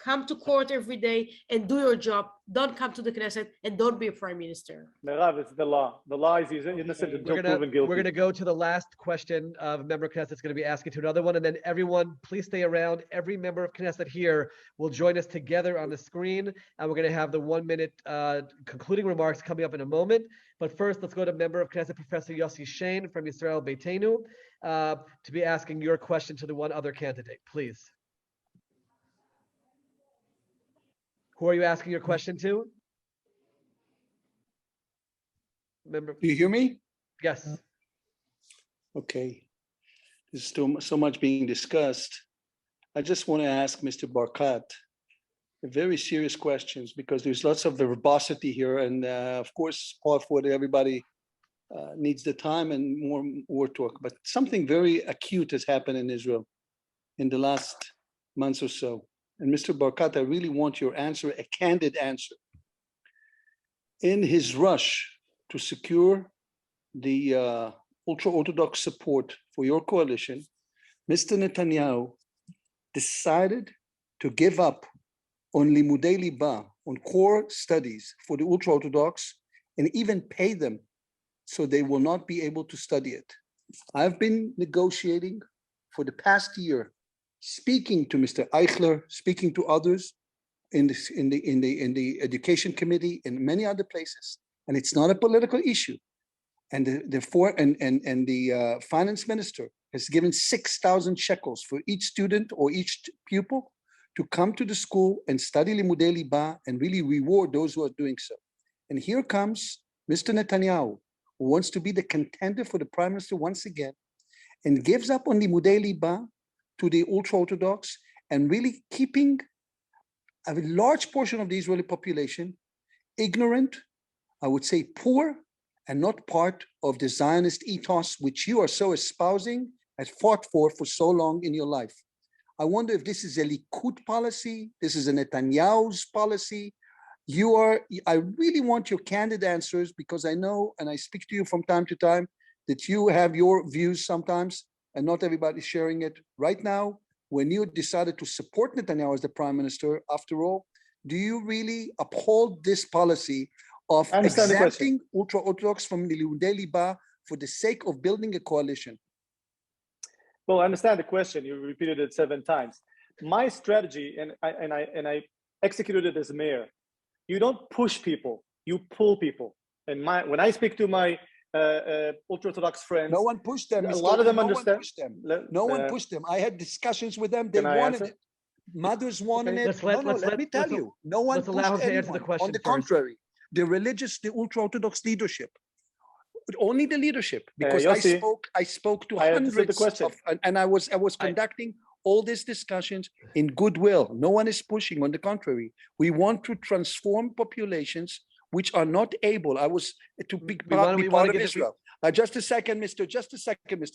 come to court every day and do your job. Don't come to the Knesset and don't be a prime minister. Merav, it's the law. The law is innocent until proven guilty. We're going to go to the last question of member of Knesset that's going to be asking to another one, and then everyone, please stay around. Every member of Knesset here will join us together on the screen, and we're going to have the 1-minute concluding remarks coming up in a moment. But first, let's go to member of Knesset, Professor Yossi Shain from Israeli-Beiteinu, to be asking your question to the one other candidate, please. Who are you asking your question to? Member. Do you hear me? Yes. Okay. There's still so much being discussed. I just want to ask Mr. Barkat very serious questions, because there's lots of verbosity here, and of course, part for it, everybody needs the time and more talk. But something very acute has happened in Israel in the last months or so. And Mr. Barkat, I really want your answer, a candid answer. In his rush to secure the ultra-Orthodox support for your coalition, Mr. Netanyahu decided to give up on limudei liba, on core studies for the ultra-Orthodox, and even pay them so they will not be able to study it. I've been negotiating for the past year, speaking to Mr. Eichler, speaking to others, in the education committee, in many other places, and it's not a political issue. And the finance minister has given 6,000 shekels for each student or each pupil to come to the school and study limudei liba and really reward those who are doing so. And here comes Mr. Netanyahu, who wants to be the contender for the prime minister once again, and gives up on limudei liba to the ultra-Orthodox and really keeping a large portion of the Israeli population ignorant, I would say poor, and not part of the Zionist ethos, which you are so espousing, has fought for so long in your life. I wonder if this is a Likud policy, this is a Netanyahu's policy. I really want your candid answers, because I know, and I speak to you from time to time, that you have your views sometimes, and not everybody's sharing it. Right now, when you decided to support Netanyahu as the prime minister, after all, do you really uphold this policy of exempting ultra-Orthodox from the limudei liba for the sake of building a coalition? Well, I understand the question. You repeated it 7 times. My strategy, and I executed it as mayor. You don't push people, you pull people. And when I speak to my ultra-Orthodox friends, no one pushed them. A lot of them understand. No one pushed them. I had discussions with them. They wanted it. Mothers wanted it. Let me tell you. No one pushed anyone. On the contrary, the ultra-Orthodox leadership. Only the leadership, because Yossi, I spoke to hundreds of, and I was conducting all these discussions in goodwill. No one is pushing. On the contrary, we want to transform populations which are not able. I was to be part of Israel. Just a second, Mr.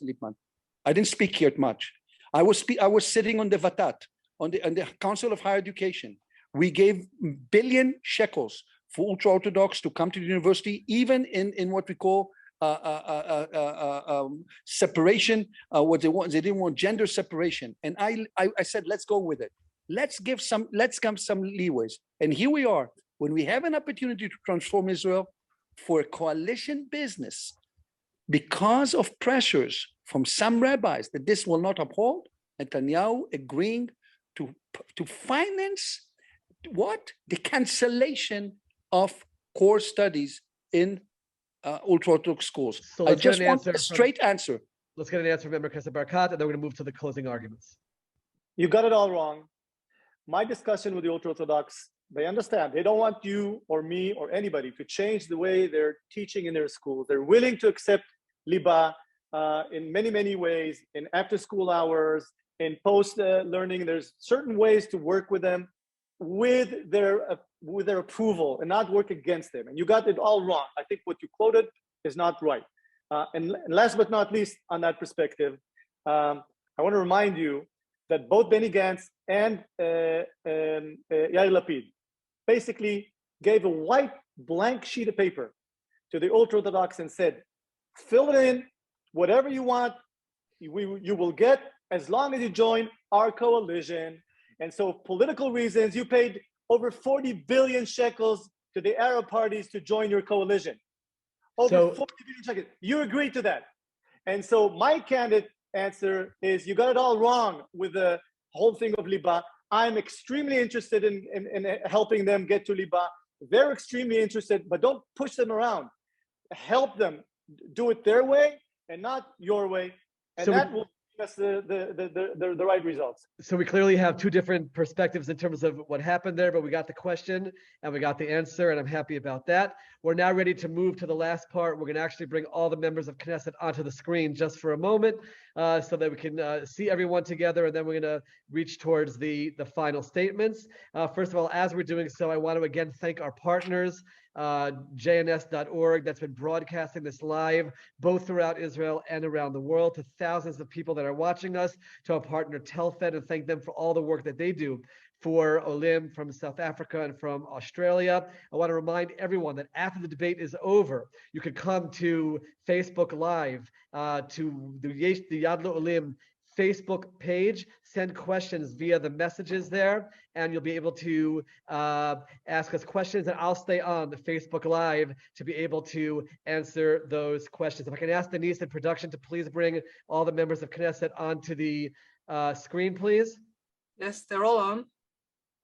Lippman. I didn't speak here much. I was sitting on the Vatat, on the Council of Higher Education. We gave billion shekels for ultra-Orthodox to come to the university, even in what we call separation. What they didn't want gender separation. And I said, let's go with it. Let's give some leeways. And here we are, when we have an opportunity to transform Israel for a coalition business, because of pressures from some rabbis that this will not uphold, Netanyahu agreeing to finance what? The cancellation of core studies in ultra-Orthodox schools. So I just want a straight answer. Let's get an answer from Member Knesset Barkat, and then we're going to move to the closing arguments. You got it all wrong. My discussion with the ultra-Orthodox, they understand. They don't want you or me or anybody to change the way they're teaching in their schools. They're willing to accept liba in many, many ways, in after-school hours, in post-learning. There's certain ways to work with them with their approval and not work against them. And you got it all wrong. I think what you quoted is not right. And last but not least, on that perspective, I want to remind you that both Benny Gantz and Yair Lapid basically gave a white blank sheet of paper to the ultra-Orthodox and said, fill it in, whatever you want, you will get as long as you join our coalition. And so political reasons, you paid over 40 billion shekels to the Arab parties to join your coalition. Over 40 billion shekels. You agreed to that. And so my candid answer is, you got it all wrong with the whole thing of liba. I'm extremely interested in helping them get to liba. They're extremely interested, but don't push them around. Help them do it their way and not your way. And that will give us the right results. So we clearly have two different perspectives in terms of what happened there, but we got the question and we got the answer, and I'm happy about that. We're now ready to move to the last part. We're going to actually bring all the members of Knesset onto the screen just for a moment so that we can see everyone together, and then we're going to reach towards the final statements. First of all, as we're doing so, I want to again thank our partners, JNS.org, that's been broadcasting this live both throughout Israel and around the world, to thousands of people that are watching us, to our partner Telfed, and thank them for all the work that they do for Olim from South Africa and from Australia. I want to remind everyone that after the debate is over, you can come to Facebook Live, to the Yesh, the Yad L'Olim Facebook page, send questions via the messages there, and you'll be able to ask us questions, and I'll stay on the Facebook Live to be able to answer those questions. If I can ask Denise in production to please bring all the members of Knesset onto the screen, please. Yes, they're all on.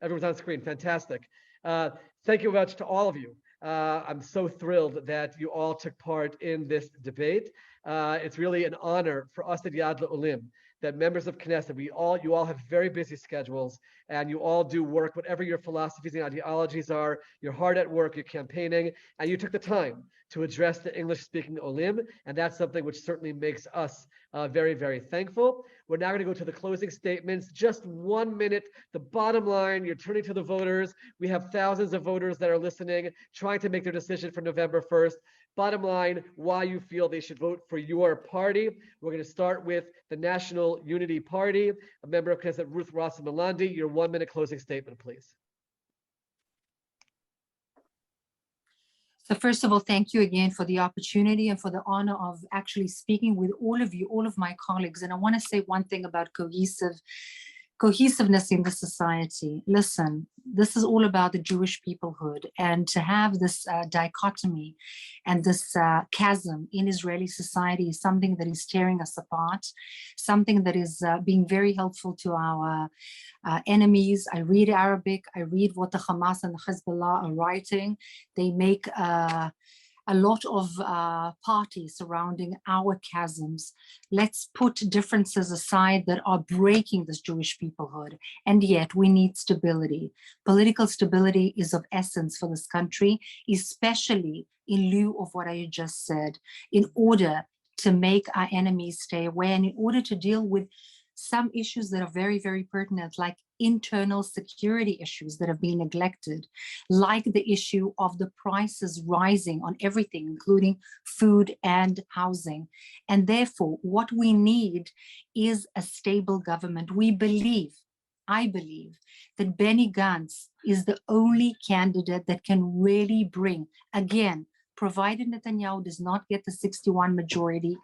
Everyone's on screen. Fantastic. Thank you very much to all of you. I'm so thrilled that you all took part in this debate. It's really an honor for us at Yad L'Olim that members of Knesset, you all have very busy schedules, and you all do work, whatever your philosophies and ideologies are, you're hard at work, you're campaigning, and you took the time to address the English-speaking Olim, and that's something which certainly makes us very, very thankful. We're now going to go to the closing statements. Just 1 minute. The bottom line, you're turning to the voters. We have thousands of voters that are listening, trying to make their decision for November 1st. Bottom line, why you feel they should vote for your party. We're going to start with the National Unity Party. A member of Knesset, Ruth Wasserman-Lande, your 1 minute closing statement, please. So first of all, thank you again for the opportunity and for the honor of actually speaking with all of you, all of my colleagues. And I want to say one thing about cohesiveness in the society. Listen, this is all about the Jewish peoplehood, and to have this dichotomy and this chasm in Israeli society is something that is tearing us apart, something that is being very helpful to our enemies. I read Arabic, I read what the Hamas and the Hezbollah are writing. They make a lot of parties surrounding our chasms. Let's put differences aside that are breaking this Jewish peoplehood. And yet we need stability. Political stability is of essence for this country, especially in lieu of what I just said, in order to make our enemies stay away and in order to deal with some issues that are very, very pertinent, like internal security issues that have been neglected, like the issue of the prices rising on everything, including food and housing. And therefore, what we need is a stable government. I believe that Benny Gantz is the only candidate that can really bring, again, provided Netanyahu does not get the 61 majority,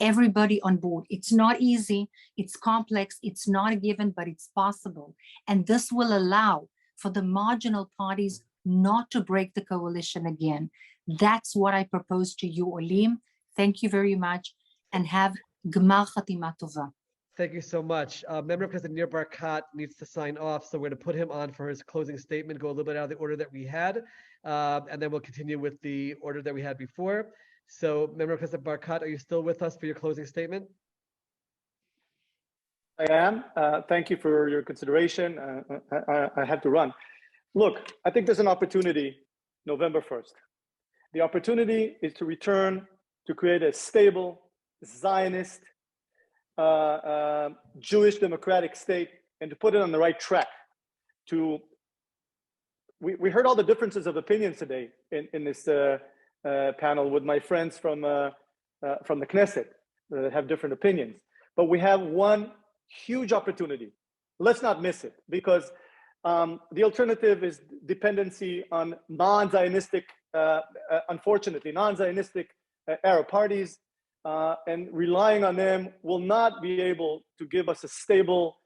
everybody on board. It's not easy, it's complex, it's not a given, but it's possible. And this will allow for the marginal parties not to break the coalition again. That's what I propose to you, Olim. Thank you very much, and have Gmar Chatima Tova. Thank you so much. Member of Knesset Nir Barkat needs to sign off, so we're going to put him on for his closing statement, go a little bit out of the order that we had, and then we'll continue with the order that we had before. So, Member of Knesset Barkat, are you still with us for your closing statement? I am. Thank you for your consideration. I had to run. Look, I think there's an opportunity November 1st. The opportunity is to return to create a stable, Zionist, Jewish democratic state and to put it on the right track. We heard all the differences of opinions today in this panel with my friends from the Knesset that have different opinions. But we have one huge opportunity. Let's not miss it, because the alternative is dependency on non-Zionistic, unfortunately, non-Zionistic Arab parties, and relying on them will not be able to give us a stable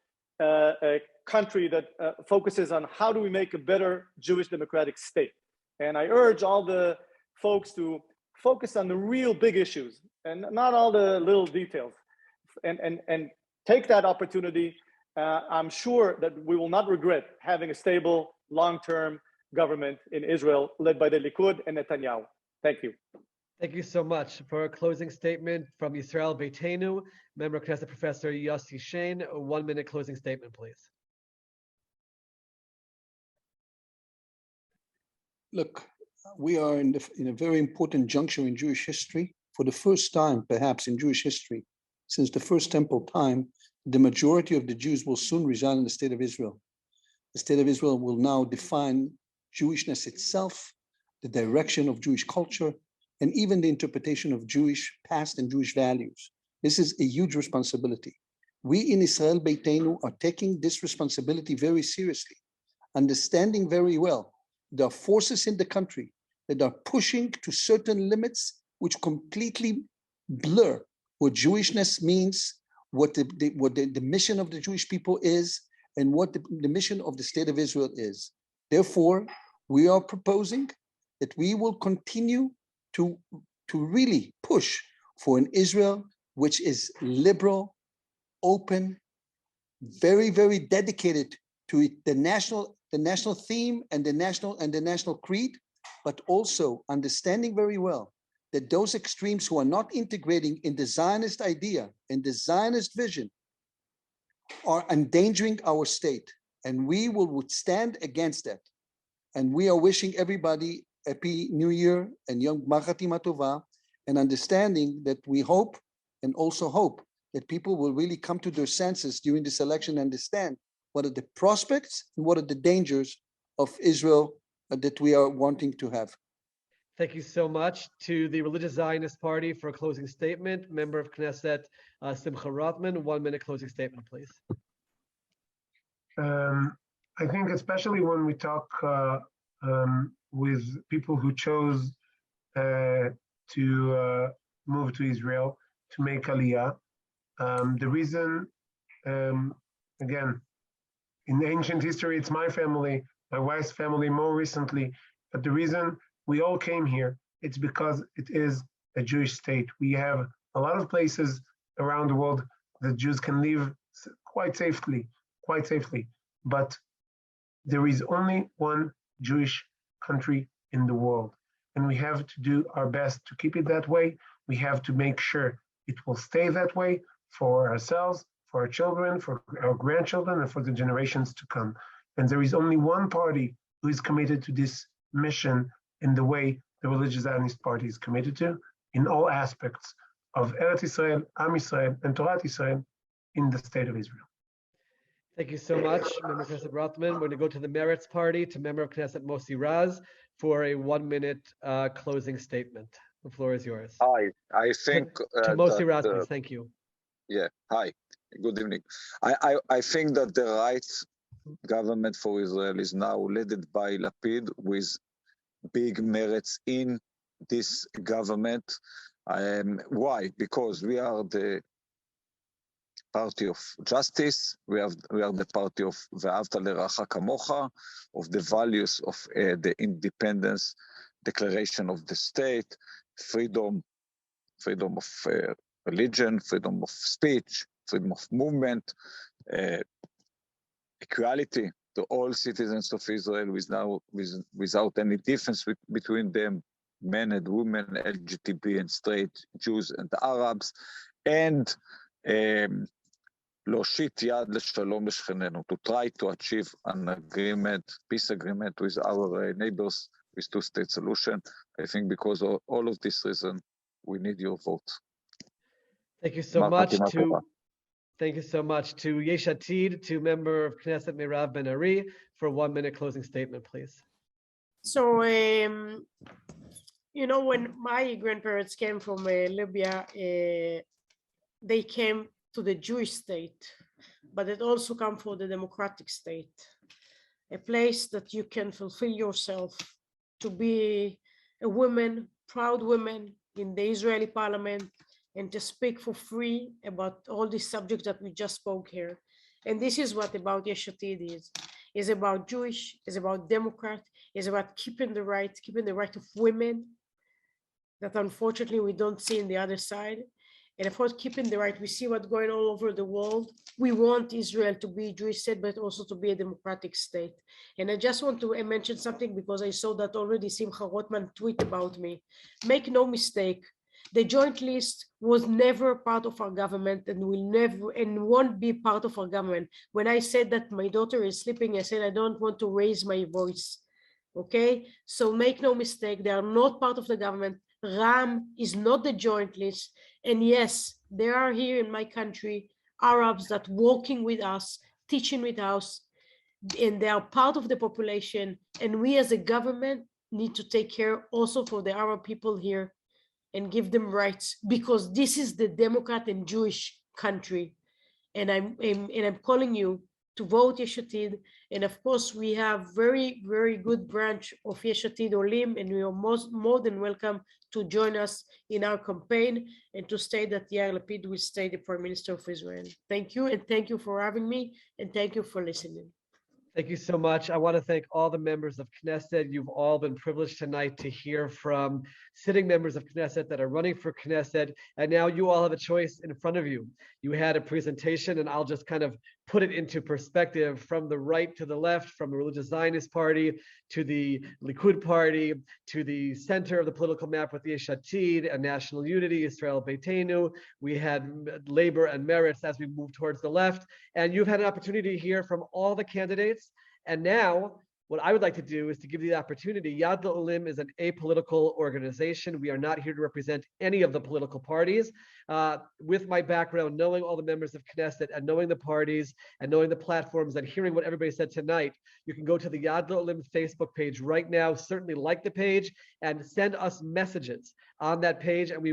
country that focuses on how do we make a better Jewish democratic state. And I urge all the folks to focus on the real big issues and not all the little details, and take that opportunity. I'm sure that we will not regret having a stable, long-term government in Israel led by the Likud and Netanyahu. Thank you. Thank you so much. For a closing statement from Yisrael Beiteinu, Member of Knesset Professor Yossi Shain, a 1 minute closing statement, please. Look, we are in a very important juncture in Jewish history. For the first time, perhaps, in Jewish history, since the First Temple time, the majority of the Jews will soon reside in the State of Israel. The State of Israel will now define Jewishness itself, the direction of Jewish culture, and even the interpretation of Jewish past and Jewish values. This is a huge responsibility. We in Israel Beiteinu are taking this responsibility very seriously, understanding very well there are forces in the country that are pushing to certain limits which completely blur what Jewishness means, what the mission of the Jewish people is, and what the mission of the State of Israel is. Therefore, we are proposing that we will continue to really push for an Israel which is liberal, open, very, very dedicated to the national theme and the national creed, but also understanding very well that those extremes who are not integrating in the Zionist idea and the Zionist vision are endangering our state, and we will stand against that. And we are wishing everybody happy New Year and Yom Chatima Tova, and understanding that we hope and also hope that people will really come to their senses during this election and understand what are the prospects and what are the dangers of Israel that we are wanting to have. Thank you so much to the Religious Zionist Party for a closing statement. Member of Knesset, Simcha Rothman, 1 minute closing statement, please. I think especially when we talk with people who chose to move to Israel, to make Aliyah, the reason, again, in ancient history, it's my family, my wife's family more recently, but the reason we all came here, it's because it is a Jewish state. We have a lot of places around the world that Jews can live quite safely, but there is only one Jewish country in the world, and we have to do our best to keep it that way. We have to make sure it will stay that way for ourselves, for our children, for our grandchildren, and for the generations to come. And there is only one party who is committed to this mission in the way the Religious Zionist Party is committed to, in all aspects of Eretz Yisrael, Am Yisrael, and Torat Yisrael in the state of Israel. Thank you so much, Member of Knesset Rothman. We're going to go to the Meretz Party, to Member of Knesset Mossi Raz for a 1 minute closing statement. The floor is yours. Hi, I think to Mossi Raz, please. Thank you. Yeah, hi, good evening. I think that the right government for Israel is now led by Lapid with big Meretz in this government. Why? Because we are the party of justice. We are the party of Ve'avta L'Racha Kamocha, of the values of the independence declaration of the state, freedom of religion, freedom of speech, freedom of movement, equality to all citizens of Israel without any difference between them, men and women, LGBT and straight, Jews and Arabs, and להושיט יד לשלום לשכנינו, to try to achieve an agreement, peace agreement with our neighbors with two-state solution. I think because of all of this reason, we need your vote. Thank you so much to Yesh Atid, to Member of Knesset Merav Ben-Ari for a 1 minute closing statement, please. So, you know, when my grandparents came from Libya, they came to the Jewish state, but it also come for the democratic state, a place that you can fulfill yourself, to be a woman, proud woman in the Israeli parliament, and to speak for free about all these subjects that we just spoke here. And this is what about Yesh Atid is about Jewish, is about Democrat, is about keeping the right of women that unfortunately we don't see in the other side. And of course, keeping the right, we see what's going on all over the world. We want Israel to be a Jewish state, but also to be a democratic state. And I just want to mention something because I saw that already Simcha Rothman tweet about me. Make no mistake, the joint list was never part of our government and will never and won't be part of our government. When I said that my daughter is sleeping, I said I don't want to raise my voice. Okay, so make no mistake, they are not part of the government. Ram is not the joint list. And yes, there are here in my country Arabs that working with us, teaching with us, and they are part of the population. And we as a government need to take care also for the Arab people here and give them rights, because this is the Democrat and Jewish country. And I'm calling you to vote Yesh Atid. And of course, we have very, very good branch of Yesh Atid Olim, and we are more than welcome to join us in our campaign and to state that Yair Lapid will stay the Prime Minister of Israel. Thank you, and thank you for having me, and thank you for listening. Thank you so much. I want to thank all the members of Knesset. You've all been privileged tonight to hear from sitting members of Knesset that are running for Knesset. And now you all have a choice in front of you. You had a presentation, and I'll just kind of put it into perspective from the right to the left, from the religious Zionist party to the Likud party to the center of the political map with Yesh Atid and National Unity, Israel-Beiteinu. We had Labor and Meretz as we move towards the left. And you've had an opportunity to hear from all the candidates. And now, what I would like to do is to give you the opportunity. Yad L'Olim is an apolitical organization. We are not here to represent any of the political parties. With my background, knowing all the members of Knesset and knowing the parties and knowing the platforms and hearing what everybody said tonight, you can go to the Yad L'Olim Facebook page right now. Certainly like the page and send us messages on that page, and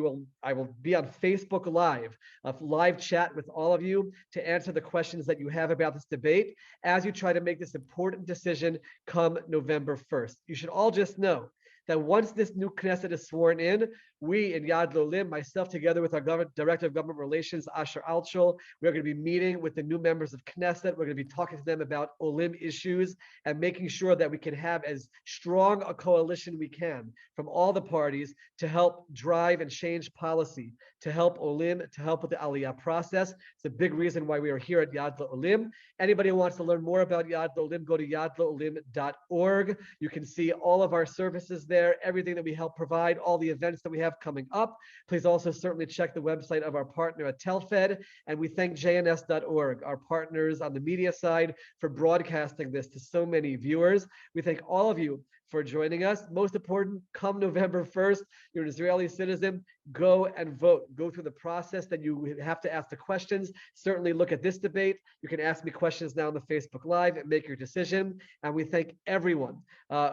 I will be on Facebook Live, a live chat with all of you to answer the questions that you have about this debate as you try to make this important decision come November 1st. You should all just know that once this new Knesset is sworn in, we in Yad L'Olim, myself together with our Director of Government Relations, Asher Altshul, we're going to be meeting with the new members of Knesset. We're going to be talking to them about Olim issues and making sure that we can have as strong a coalition we can from all the parties to help drive and change policy, to help Olim, to help with the Aliyah process. It's a big reason why we are here at Yad L'Olim. Anybody who wants to learn more about Yad L'Olim, go to yadlolim.org. You can see all of our services there, everything that we help provide, all the events that we have coming up. Please also certainly check the website of our partner at Telfed, and we thank jns.org, our partners on the media side, for broadcasting this to so many viewers. We thank all of you for joining us. Most important, come November 1st, you're an Israeli citizen, go and vote. Go through the process. Then you have to ask the questions. Certainly look at this debate. You can ask me questions now on the Facebook Live and make your decision. And we thank everyone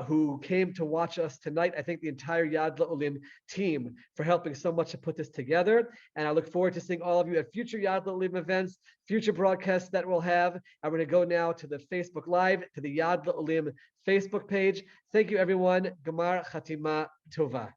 who came to watch us tonight. I thank the entire Yad L'Olim team for helping so much to put this together. And I look forward to seeing all of you at future Yad L'Olim events, future broadcasts that we'll have. I'm going to go now to the Facebook Live, to the Yad L'Olim Facebook page. Thank you, everyone. Gamar Chatima Tova.